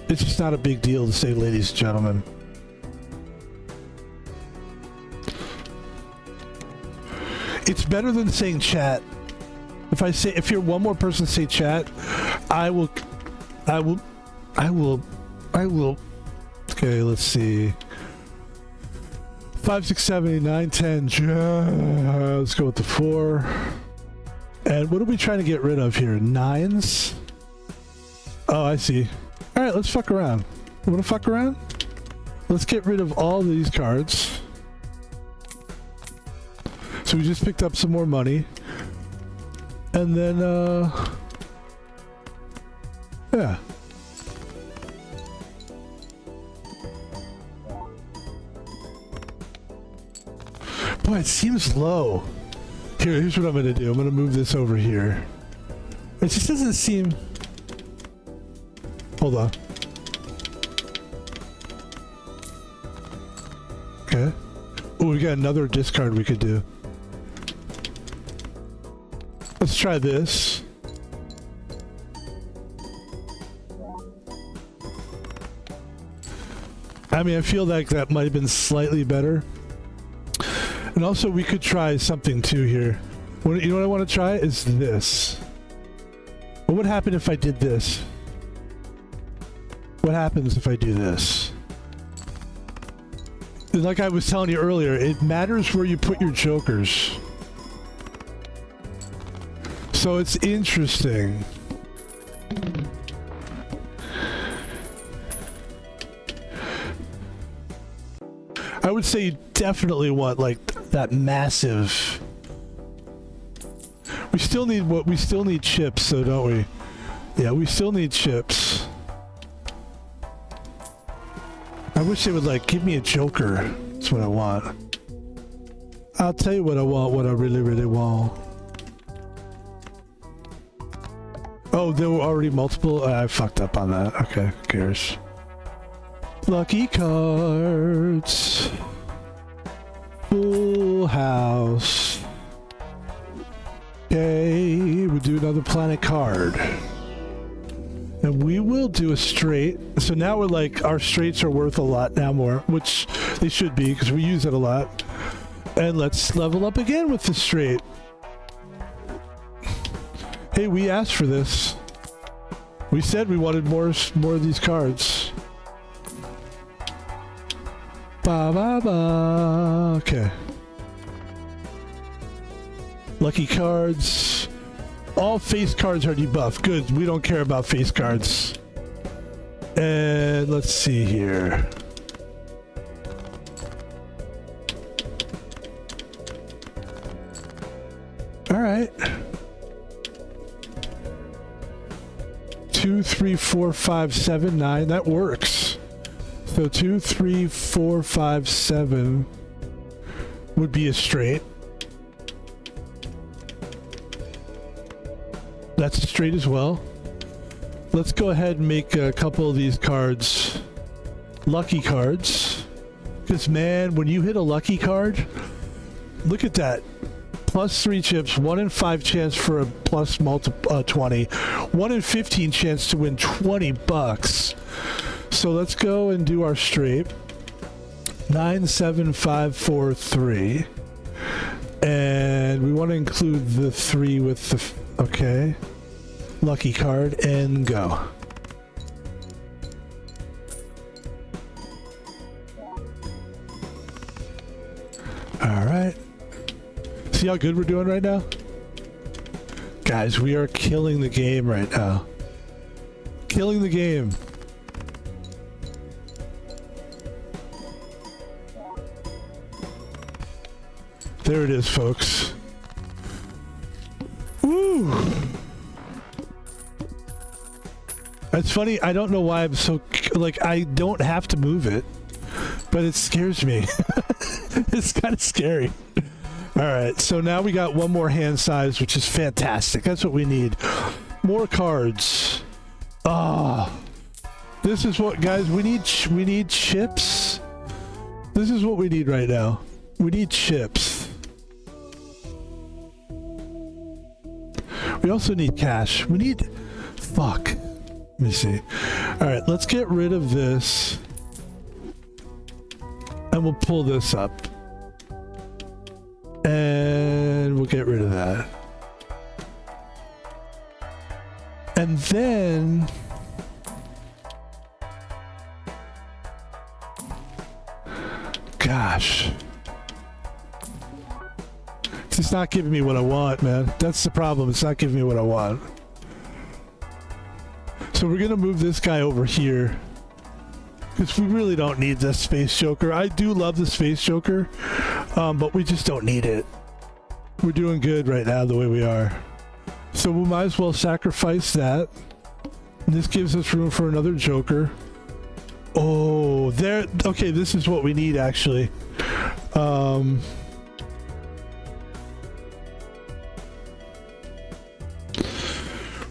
It's just not a big deal to say ladies and gentlemen. It's better than saying chat. If you're one more person to say chat, I will. Okay, let's see. 5, 6, 7, 8, 9, 10. Let's go with the 4. And what are we trying to get rid of here? 9s? Oh, I see. Alright, let's fuck around. You wanna fuck around? Let's get rid of all these cards. So we just picked up some more money. And then, yeah. Boy, it seems low. Here's what I'm gonna do. I'm gonna move this over here. It just doesn't seem... Hold on. Okay. Oh, we got another discard we could do. Let's try this. I mean, I feel like that might have been slightly better. And also, we could try something too here. You know what I want to try? Is this. What would happen if I did this? What happens if I do this? And like I was telling you earlier, it matters where you put your jokers. So it's interesting. I would say you definitely want like that massive. We still need chips, so don't we? Yeah, we still need chips. I wish they would like give me a Joker. That's what I want. I'll tell you what I want, what I really, really want. Oh, there were already multiple? I fucked up on that. Okay, who cares? Lucky cards. Full house. Okay, we'll do another planet card. And we will do a straight. So now we're like, our straights are worth a lot now more, which they should be because we use it a lot. And let's level up again with the straight. Hey, we asked for this. We said we wanted more of these cards. Ba ba ba. Okay. Lucky cards. All face cards are debuffed. Good. We don't care about face cards. And let's see here. All right. 2, 3, 4, 5, 7, 9. That works. So 2, 3, 4, 5, 7 would be a straight. That's a straight as well. Let's go ahead and make a couple of these cards lucky cards. Because, man, when you hit a lucky card, look at that. Plus 3 chips, 1 in 5 chance for a plus 20, 1 in 15 chance to win $20. So let's go and do our straight. 9, 7, 5, 4, 3. And we want to include the 3 with the... Okay. Lucky card, and go. Alright. See how good we're doing right now? Guys, we are killing the game right now. Killing the game. There it is, folks. Woo! It's funny, I don't know why I'm so... Like, I don't have to move it, but it scares me. It's kind of scary. Alright, so now we got one more hand size, which is fantastic. That's what we need. More cards. Ah. This is what, guys, we need chips. This is what we need right now. We need chips. We also need cash. We need... Fuck. Let me see. Alright, let's get rid of this. And we'll pull this up. And we'll get rid of that. And then... Gosh. It's not giving me what I want, man. That's the problem. It's not giving me what I want. So we're gonna move this guy over here. Because we really don't need this Space Joker. I do love the Space Joker, but we just don't need it. We're doing good right now the way we are. So we might as well sacrifice that. This gives us room for another Joker. Oh, there. Okay, this is what we need, actually.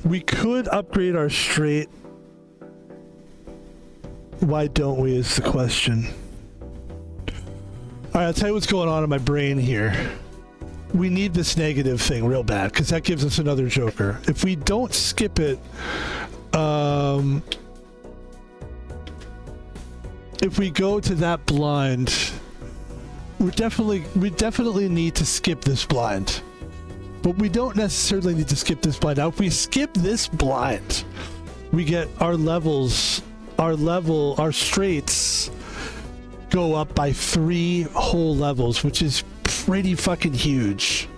We could upgrade our straight. Why don't we is the question. Alright, I'll tell you what's going on in my brain here. We need this negative thing real bad, because that gives us another Joker. If we don't skip it, if we go to that blind, we definitely need to skip this blind. But we don't necessarily need to skip this blind. Now, if we skip this blind, we get our levels, our straights go up by 3 whole levels, which is pretty fucking huge.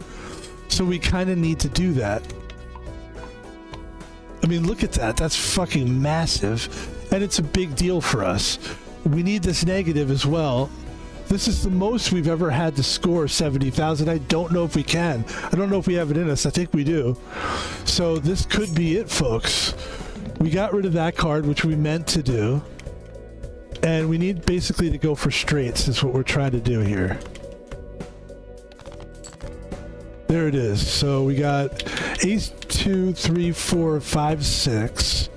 So we kind of need to do that. I mean, look at that. That's fucking massive. And it's a big deal for us. We need this negative as well. This is the most we've ever had to score 70,000. I don't know if we can. I don't know if we have it in us. I think we do. So this could be it, folks. We got rid of that card, which we meant to do. And we need basically to go for straights is what we're trying to do here. There it is. So we got ace 2, 3, 4, 5, 6.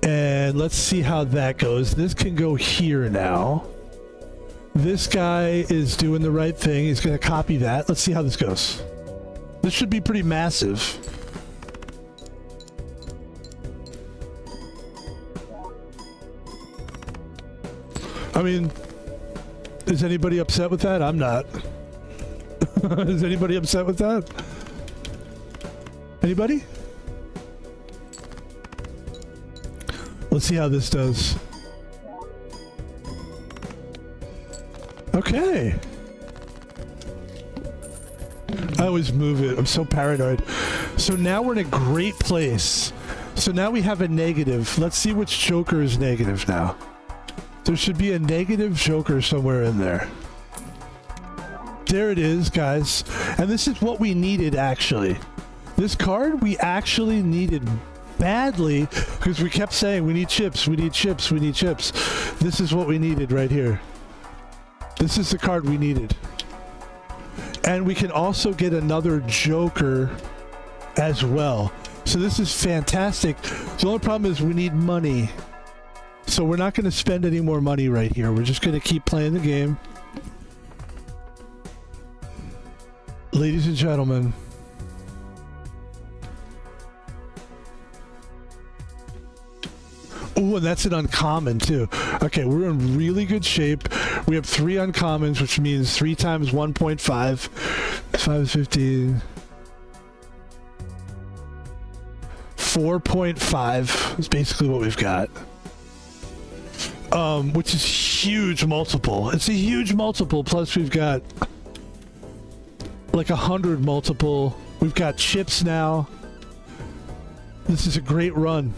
And let's see how that goes. This can go here now. This guy is doing the right thing. He's going to copy that. Let's see how this goes. This should be pretty massive. I mean, is anybody upset with that? I'm not. Is anybody upset with that? Anybody? Let's see how this does. Okay. I always move it. I'm so paranoid. So now we're in a great place. So now we have a negative. Let's see which Joker is negative now. There should be a negative Joker somewhere in there. There it is, guys. And this is what we needed, actually. This card we actually needed badly because we kept saying we need chips, we need chips, we need chips. This is what we needed right here. This is the card we needed. And we can also get another Joker as well. So this is fantastic. The only problem is we need money. So we're not going to spend any more money right here. We're just going to keep playing the game. Ladies and gentlemen. Oh, and that's an uncommon too. Okay, we're in really good shape. We have 3 uncommons, which means 3 times 1.5. 5 is 15. 4.5 is basically what we've got. Which is huge multiple. It's a huge multiple, plus we've got like 100 multiple. We've got chips now. This is a great run.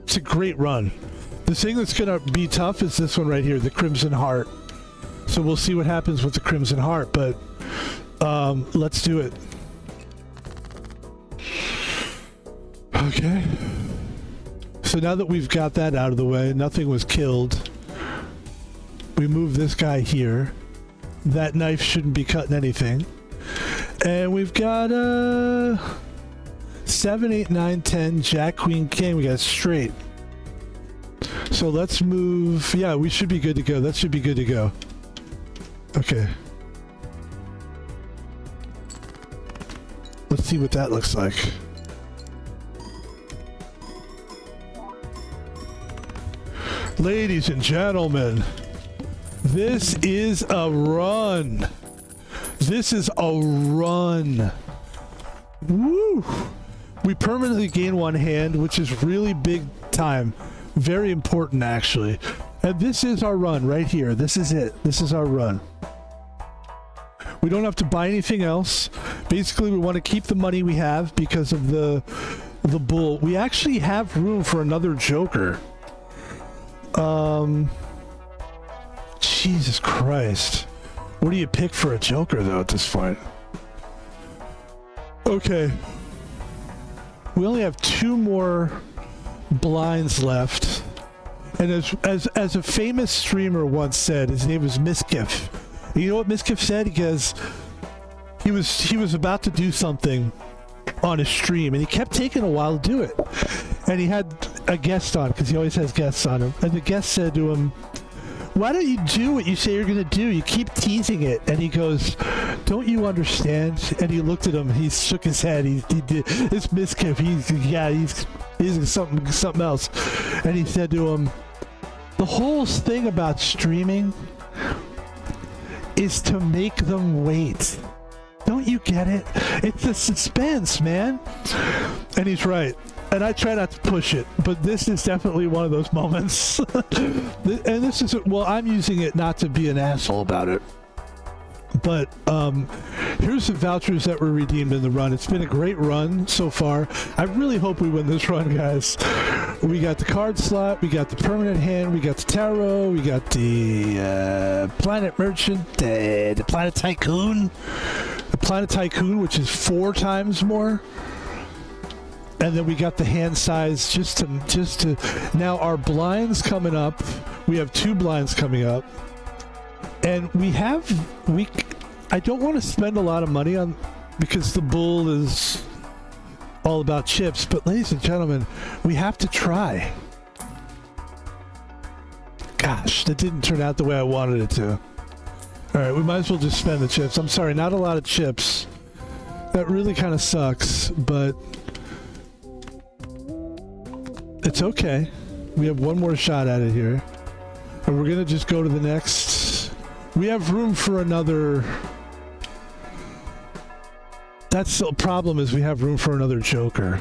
It's a great run. The thing that's going to be tough is this one right here, the Crimson Heart. So we'll see what happens with the Crimson Heart, but let's do it. Okay. So now that we've got that out of the way, nothing was killed. We move this guy here. That knife shouldn't be cutting anything. And we've got 7, 8, 9, 10, Jack, Queen, King. We got straight. So let's move. Yeah, we should be good to go. That should be good to go. Okay. Let's see what that looks like. Ladies and gentlemen, this is a run. This is a run. Woo! We permanently gain 1 hand, which is really big time. Very important, actually. And this is our run right here. This is it. This is our run. We don't have to buy anything else. Basically, we want to keep the money we have because of the bull. We actually have room for another Joker. Jesus Christ. What do you pick for a Joker, though, at this point? Okay. We only have 2 more blinds left. And as a famous streamer once said, his name was Miskiff. You know what Miskiff said? Because he was about to do something on his stream, and he kept taking a while to do it. And he had a guest on, because he always has guests on him. And the guest said to him, "Why don't you do what you say you're going to do? You keep teasing it." And he goes, "Don't you understand?" And he looked at him. He shook his head. He did. It's Miskiff. He's something else. And he said to him, "The whole thing about streaming is to make them wait. Don't you get it? It's the suspense, man." And he's right. And I try not to push it, but this is definitely one of those moments. And this is, well, I'm using it not to be an asshole about it. But here's the vouchers that were redeemed in the run. It's been a great run so far. I really hope we win this run, guys. We got the card slot, we got the permanent hand, we got the tarot, we got the planet merchant, the planet tycoon. The planet tycoon, which is 4 times more. And then we got the hand size just to now our blinds coming up. We have 2 blinds coming up. And I don't want to spend a lot of money on, because the bull is all about chips, but ladies and gentlemen, we have to try. Gosh, that didn't turn out the way I wanted it to. Alright, we might as well just spend the chips. I'm sorry, not a lot of chips. That really kind of sucks, but it's okay. We have 1 more shot at it here. And we're gonna just go to the next. We have room for another. That's the problem, is we have room for another Joker.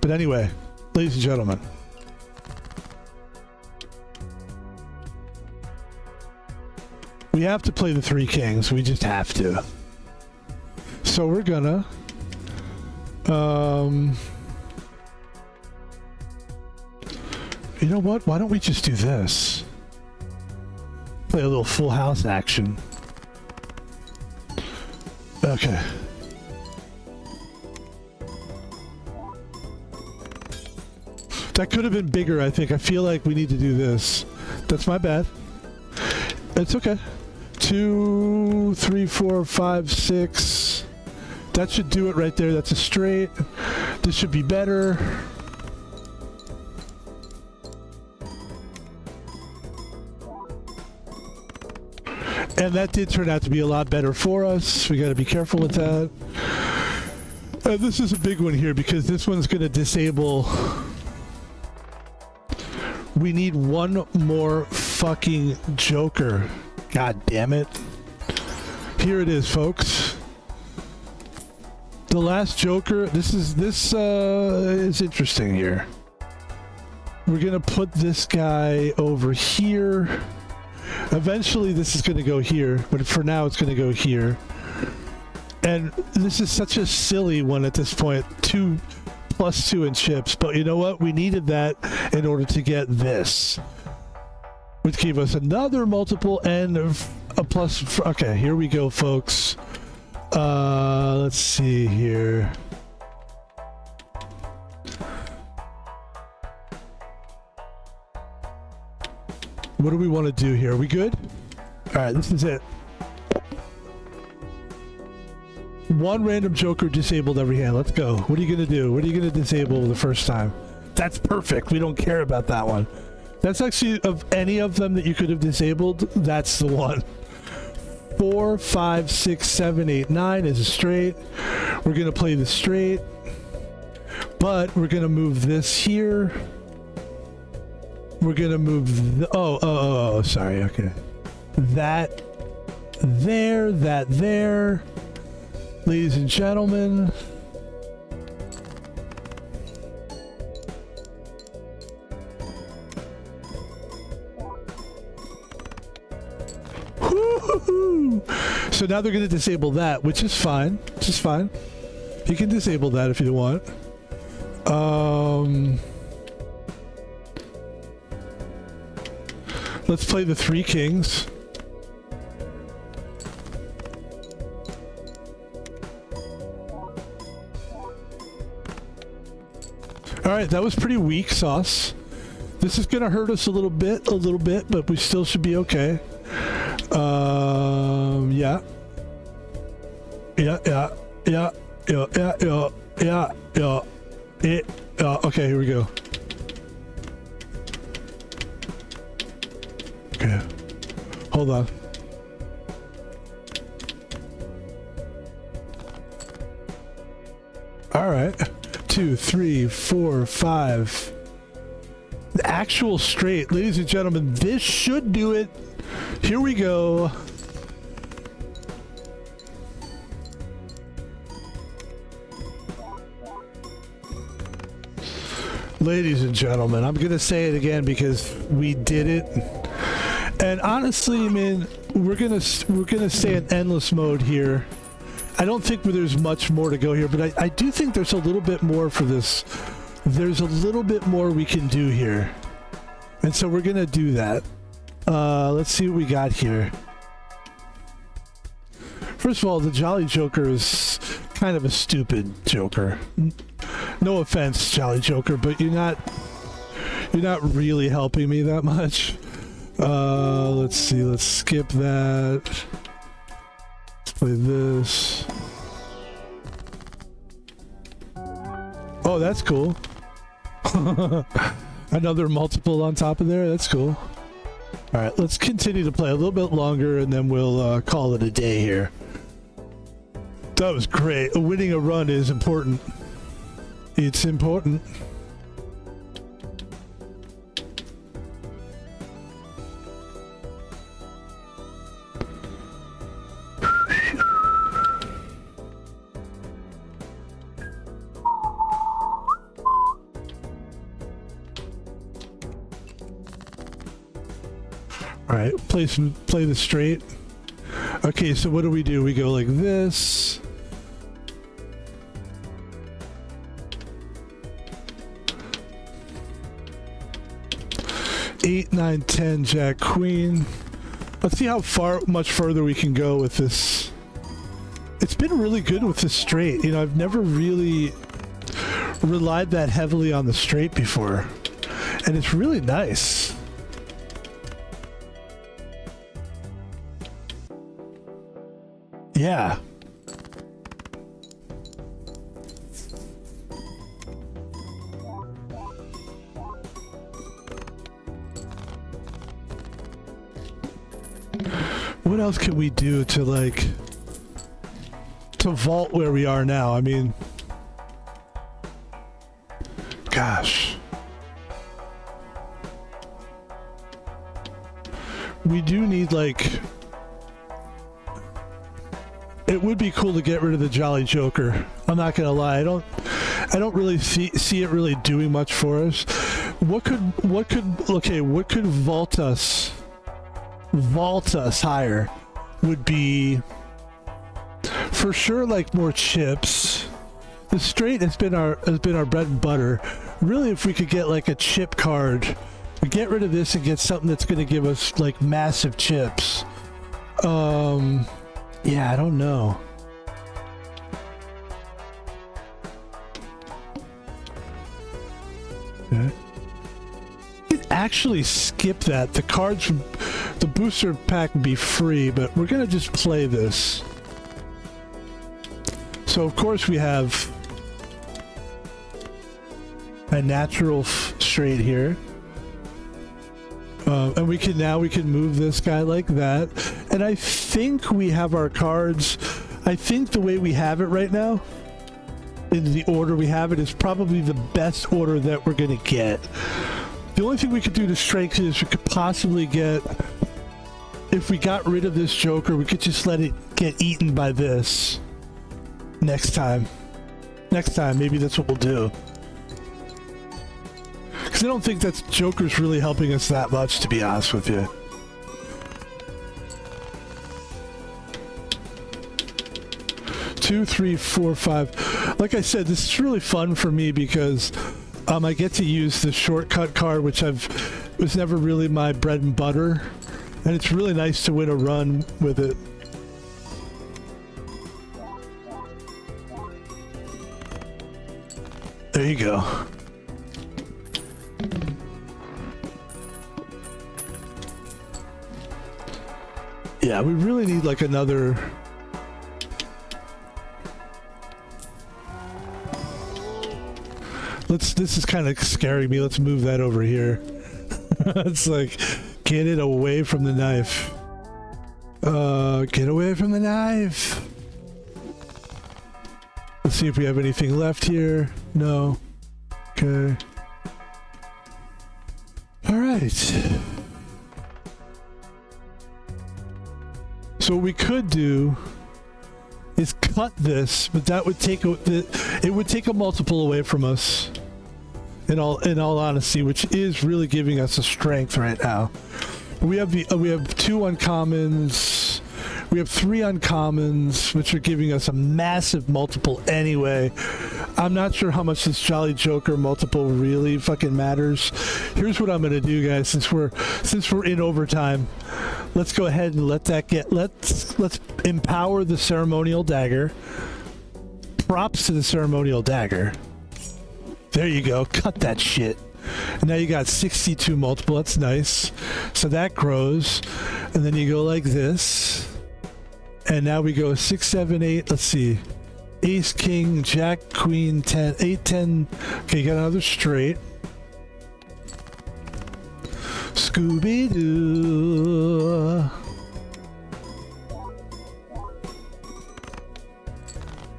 But anyway, ladies and gentlemen. We have to play the 3 kings. We just have to. So we're gonna you know what? Why don't we just do this? Play a little full house action. Okay. That could have been bigger, I think. I feel like we need to do this. That's my bad. It's okay. 2, 3, 4, 5, 6. That should do it right there. That's a straight. This should be better. And that did turn out to be a lot better for us. We got to be careful with that. And this is a big one here because this one's going to disable. We need one more fucking Joker. God damn it. Here it is, folks. The last Joker. This is interesting here. We're going to put this guy over here. Eventually this is going to go here, but for now it's going to go here. And this is such a silly one at this point. 2 + 2 in chips. But you know what? We needed that in order to get this. Which gave us another multiple and a plus. Okay, here we go, folks. Let's see here. What do we want to do here? Are we good? All right, this is it. One random Joker disabled every hand. Let's go. What are you going to do? What are you going to disable the first time? That's perfect. We don't care about that one. That's actually, of any of them that you could have disabled, that's the one. 4, 5, 6, 7, 8, 9 is a straight. We're going to play the straight. But we're going to move this here. We're gonna move oh, sorry, okay. That there. Ladies and gentlemen. Woo-hoo-hoo. So now they're gonna disable that, which is fine. You can disable that if you want. Let's play the 3 kings. Alright, that was pretty weak sauce. This is gonna hurt us a little bit, but we still should be okay. Yeah. Okay, here we go. Okay, hold on. All right, 2, 3, 4, 5. The actual straight, ladies and gentlemen. This should do it. Here we go. Ladies and gentlemen, I'm gonna say it again because we did it. And honestly, man, we're gonna stay in endless mode here. I don't think there's much more to go here, but I do think there's a little bit more for this. There's a little bit more we can do here, and so we're gonna do that. Let's see what we got here. First of all, the Jolly Joker is kind of a stupid Joker. No offense, Jolly Joker, but you're not really helping me that much. Let's see, let's skip that. Let's play this. Oh, that's cool. Another multiple on top of there, that's cool. Alright, let's continue to play a little bit longer and then we'll call it a day here. That was great. Winning a run is important. It's important. All right, play the straight. Okay, so what do? We go like this. Eight, 9, 10, Jack, Queen. Let's see how much further we can go with this. It's been really good with the straight. You know, I've never really relied that heavily on the straight before, and it's really nice. Yeah. What else can we do to, like, to vault where we are now? I mean, gosh. We do need, like, it would be cool to get rid of the Jolly Joker. I'm not gonna lie. I don't really see it really doing much for us. What could vault us higher would be for sure, like, more chips. The straight has been our bread and butter. Really, if we could get like a chip card, get rid of this and get something that's going to give us like massive chips. Yeah, I don't know. Okay. You could actually skip that. The cards from the booster pack would be free, but we're gonna just play this. So of course we have a natural straight here. And we can move this guy like that. And I think we have our cards. I think the way we have it right now, in the order we have it, is probably the best order that we're going to get. The only thing we could do to strengthen is we could possibly get, if we got rid of this Joker, we could just let it get eaten by this next time. Maybe that's what we'll do. Because I don't think that Joker's really helping us that much, to be honest with you. Two, three, four, five. Like I said, this is really fun for me because I get to use the shortcut card, which was never really my bread and butter, and it's really nice to win a run with it. There you go. Yeah, we really need like another... This is kind of scaring me. Let's move that over here. It's like, get it away from the knife. Get away from the knife. Let's see if we have anything left here. No. Okay. All right. So what we could do is cut this, but that would take it would take a multiple away from us. In all honesty, which is really giving us a strength right now. We have we have 2 uncommons. We have 3 uncommons, which are giving us a massive multiple anyway. I'm not sure how much this Jolly Joker multiple really fucking matters. Here's what I'm gonna do, guys. Since we're in overtime, let's go ahead and let that get. Let's empower the ceremonial dagger. Props to the ceremonial dagger. There you go. Cut that shit. And now you got 62 multiple. That's nice. So that grows. And then you go like this. And now we go 6, 7, 8. Let's see. Ace, King, Jack, Queen, 10, 8, 10. Okay, you got another straight. Scooby-Doo.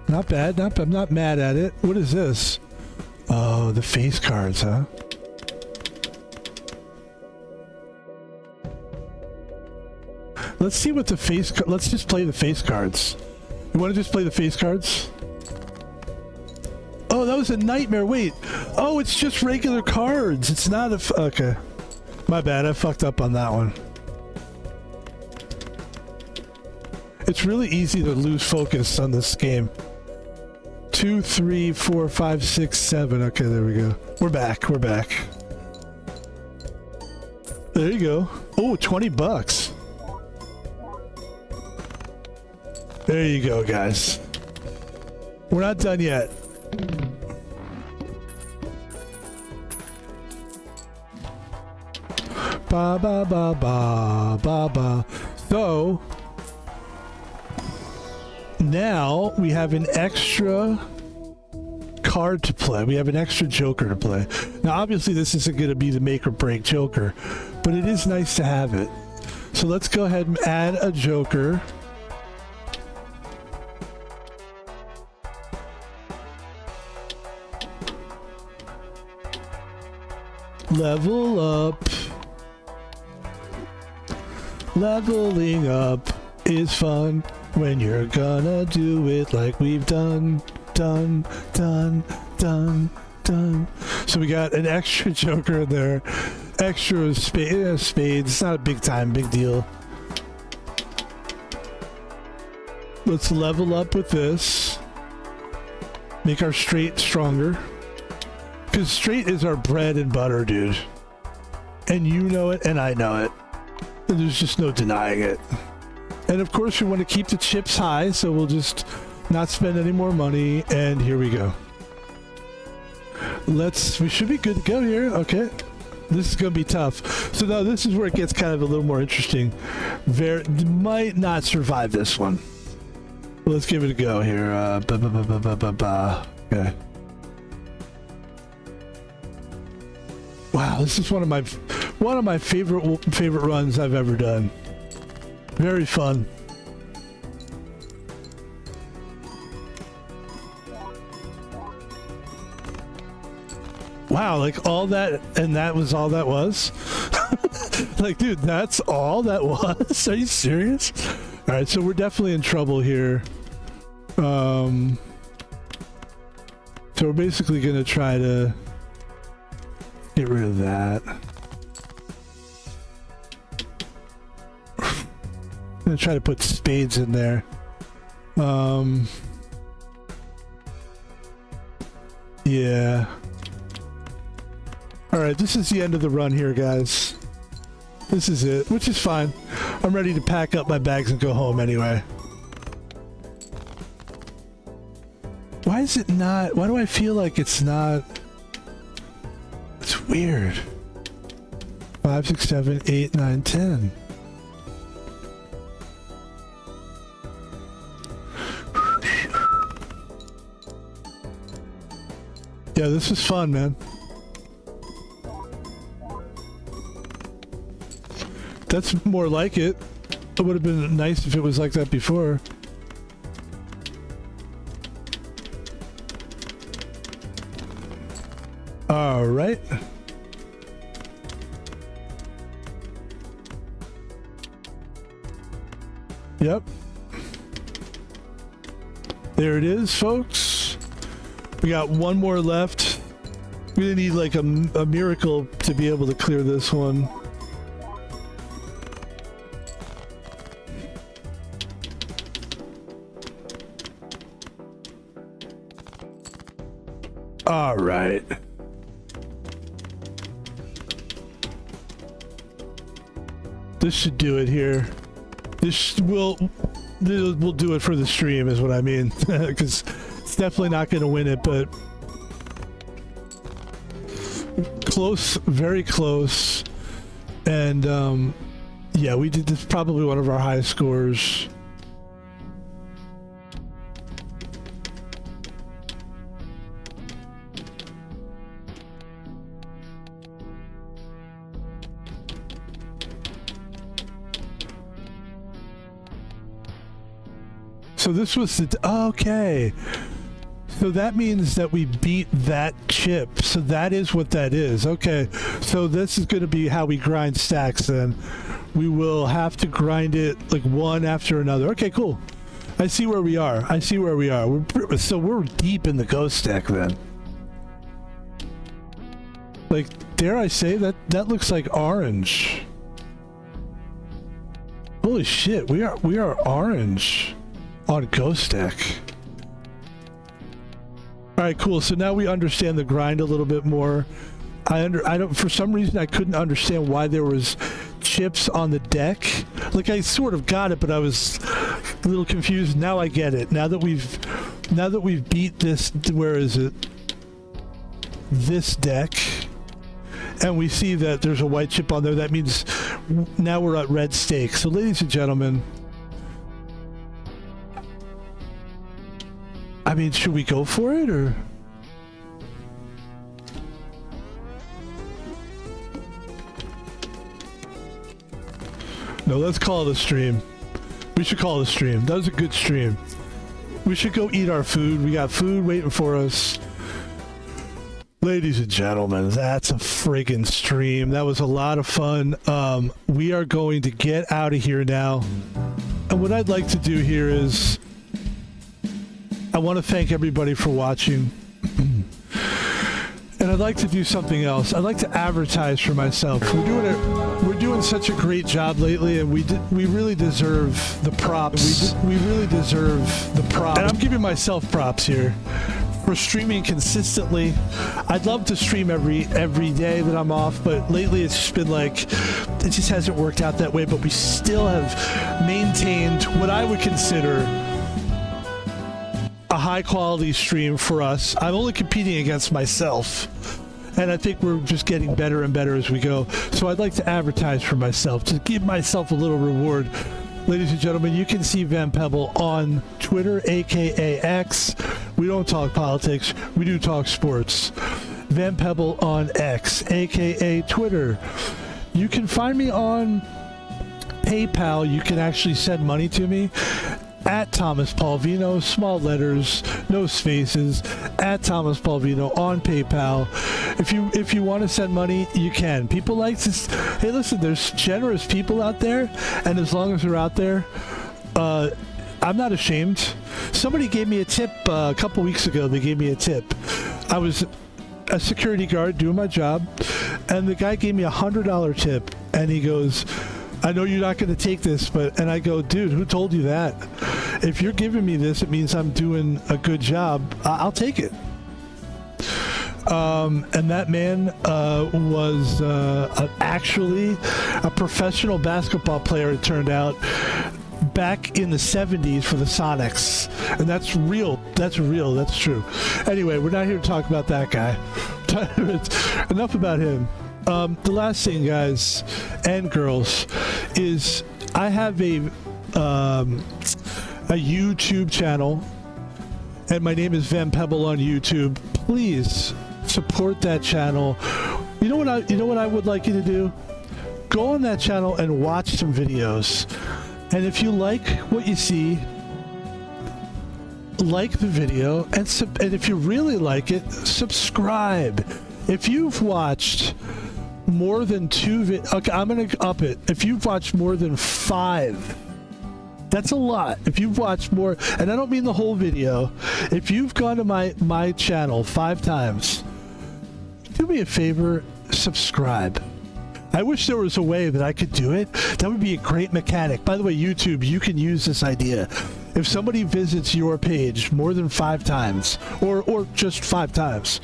Not bad. I'm not mad at it. What is this? Oh, the face cards, huh? Let's see what the face... Let's just play the face cards. You want to just play the face cards? Oh, that was a nightmare. Wait. Oh, it's just regular cards. It's not a... Okay. My bad. I fucked up on that one. It's really easy to lose focus on this game. 2, 3, 4, 5, 6, 7. Okay, there we go. We're back. There you go. Oh, $20. There you go, guys. We're not done yet. Ba ba ba ba ba ba. So now we have an extra card to play. We have an extra Joker to play. Now, obviously, this isn't going to be the make or break Joker, but it is nice to have it. So let's go ahead and add a joker. Level up. Leveling up is fun when you're gonna do it like we've done. So we got an extra joker in there. Extra spades. It's not a big deal. Let's level up with this. Make our straight stronger. Because straight is our bread and butter, dude. And you know it, and I know it. And there's just no denying it. And of course, we want to keep the chips high, so we'll just not spend any more money. And here we go. We should be good to go here. Okay. This is going to be tough. So now this is where it gets kind of a little more interesting. Might not survive this one. Let's give it a go here. Okay. Wow, this is one of my favorite runs I've ever done. Very fun. Wow, like all that, and that was all that was? Like, dude, that's all that was? Are you serious? All right, so we're definitely in trouble here. So we're basically gonna try to get rid of that. I'm gonna try to put spades in there. Yeah. Alright, this is the end of the run here, guys. This is it, which is fine. I'm ready to pack up my bags and go home anyway. Why is it not? Why do I feel like it's not? It's weird. 5, 6, 7, 8, 9, 10. Yeah, this is fun, man. That's more like it. It would have been nice if it was like that before. All right. Yep. There it is, folks. We got one more left. We're gonna need like a miracle to be able to clear this one. All right. This should do it here. This will do it for the stream is what I mean. Because it's definitely not going to win it, but close, very close. And yeah, we did this, probably one of our highest scores. So this was the, okay. So that means that we beat that chip. So that is what that is. Okay. So this is going to be how we grind stacks then. We will have to grind it like one after another. Okay, cool. I see where we are. I see where we are. So we're deep in the ghost stack then. Like, dare I say that looks like orange. Holy shit, we are orange on ghost stack. All right, cool. So now we understand the grind a little bit more. I don't, for some reason I couldn't understand why there was chips on the deck. Like, I sort of got it, but I was a little confused. Now I get it. Now that we've beat this, where is it? This deck. And we see that there's a white chip on there. That means now we're at red stake. So ladies and gentlemen, I mean, should we go for it or? No, let's call it a stream. We should call it a stream. That was a good stream. We should go eat our food. We got food waiting for us. Ladies and gentlemen, that's a friggin' stream. That was a lot of fun. We are going to get out of here now. And what I'd like to do here is I want to thank everybody for watching. And I'd like to do something else. I'd like to advertise for myself. We're doing such a great job lately, and we really deserve the props. We really deserve the props. And I'm giving myself props here for streaming consistently. I'd love to stream every day that I'm off, but lately it's just been like it just hasn't worked out that way. But we still have maintained what I would consider a high quality stream for us. I'm only competing against myself, and I think we're just getting better and better as we go. So I'd like to advertise for myself, to give myself a little reward. Ladies and gentlemen, you can see Van Pebble on Twitter, aka X. We don't talk politics, we do talk sports. Van Pebble on X, aka Twitter. You can find me on PayPal. You can actually send money to me at Thomas Palvino, small letters, no spaces, at Thomas Palvino on PayPal. If you want to send money, you can. People like to, hey, listen, there's generous people out there, and as long as they're out there, I'm not ashamed. Somebody gave me a tip a couple weeks ago. They gave me a tip. I was a security guard doing my job, and the guy gave me $100 tip, and he goes, I know you're not going to take this, and I go, dude, who told you that? If you're giving me this, it means I'm doing a good job. I'll take it. And that man was actually a professional basketball player, it turned out, back in the 70s for the Sonics. And that's real. That's true. Anyway, we're not here to talk about that guy. Enough about him. The last thing, guys and girls, is I have a YouTube channel, and my name is Van Pebble on YouTube. Please support that channel. You know what I would like you to do? Go on that channel and watch some videos. And if you like what you see, like the video, and if you really like it, subscribe. If you've watched more than okay, I'm gonna up it. If you've watched more than 5, that's a lot. If you've watched more, and I don't mean the whole video, if you've gone to my channel 5 times, do me a favor, subscribe. I wish there was a way that I could do it. That would be a great mechanic. By the way, YouTube, you can use this idea. If somebody visits your page more than 5 times, or just 5 times,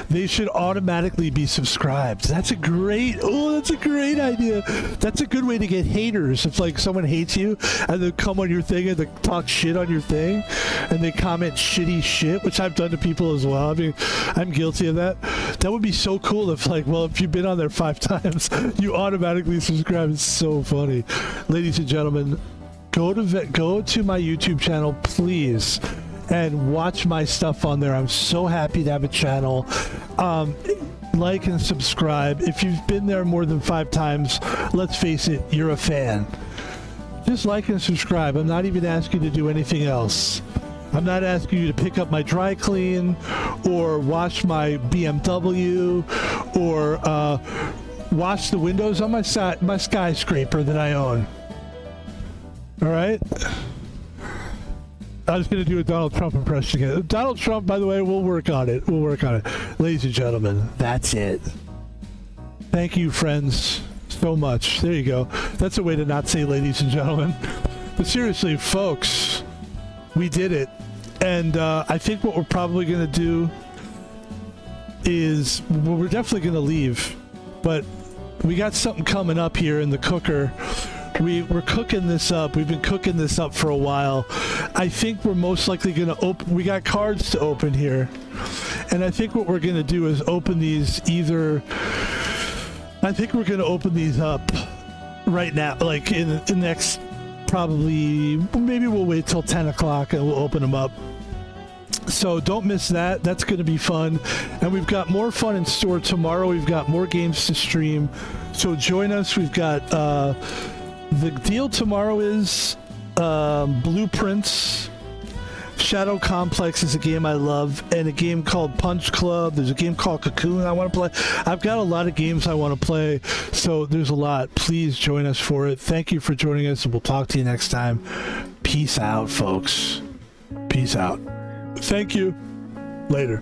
they should automatically be subscribed. That's a great idea. That's a good way to get haters. If like someone hates you and they come on your thing and they talk shit on your thing and they comment shitty shit, which I've done to people as well. I mean, I'm guilty of that. That would be so cool if like, well, if you've been on there 5 times, you automatically subscribe. It's so funny. Ladies and gentlemen, go to my YouTube channel, please, and watch my stuff on there. I'm so happy to have a channel. Like and subscribe. If you've been there more than 5 times, let's face it, you're a fan. Just like and subscribe. I'm not even asking you to do anything else. I'm not asking you to pick up my dry clean or wash my BMW or wash the windows on my skyscraper that I own. All right? I was going to do a Donald Trump impression again. Donald Trump, by the way, we'll work on it. Ladies and gentlemen, that's it. Thank you, friends, so much. There you go. That's a way to not say ladies and gentlemen. But seriously, folks, we did it. And I think what we're probably going to do is, well, we're definitely going to leave. But we got something coming up here in the cooker. We're cooking this up. We've been cooking this up for a while. I think we're most likely going to open... We got cards to open here. And I think what we're going to do is open these either... I think we're going to open these up right now. Like in the next... Probably... Maybe we'll wait till 10 o'clock and we'll open them up. So don't miss that. That's going to be fun. And we've got more fun in store tomorrow. We've got more games to stream. So join us. We've got the deal tomorrow is Blueprints. Shadow Complex is a game I love, and a game called Punch Club. There's a game called Cocoon I want to play. I've got a lot of games I want to play, so there's a lot. Please join us for it. Thank you for joining us, and we'll talk to you next time. Peace out, folks. Peace out. Thank you. Later.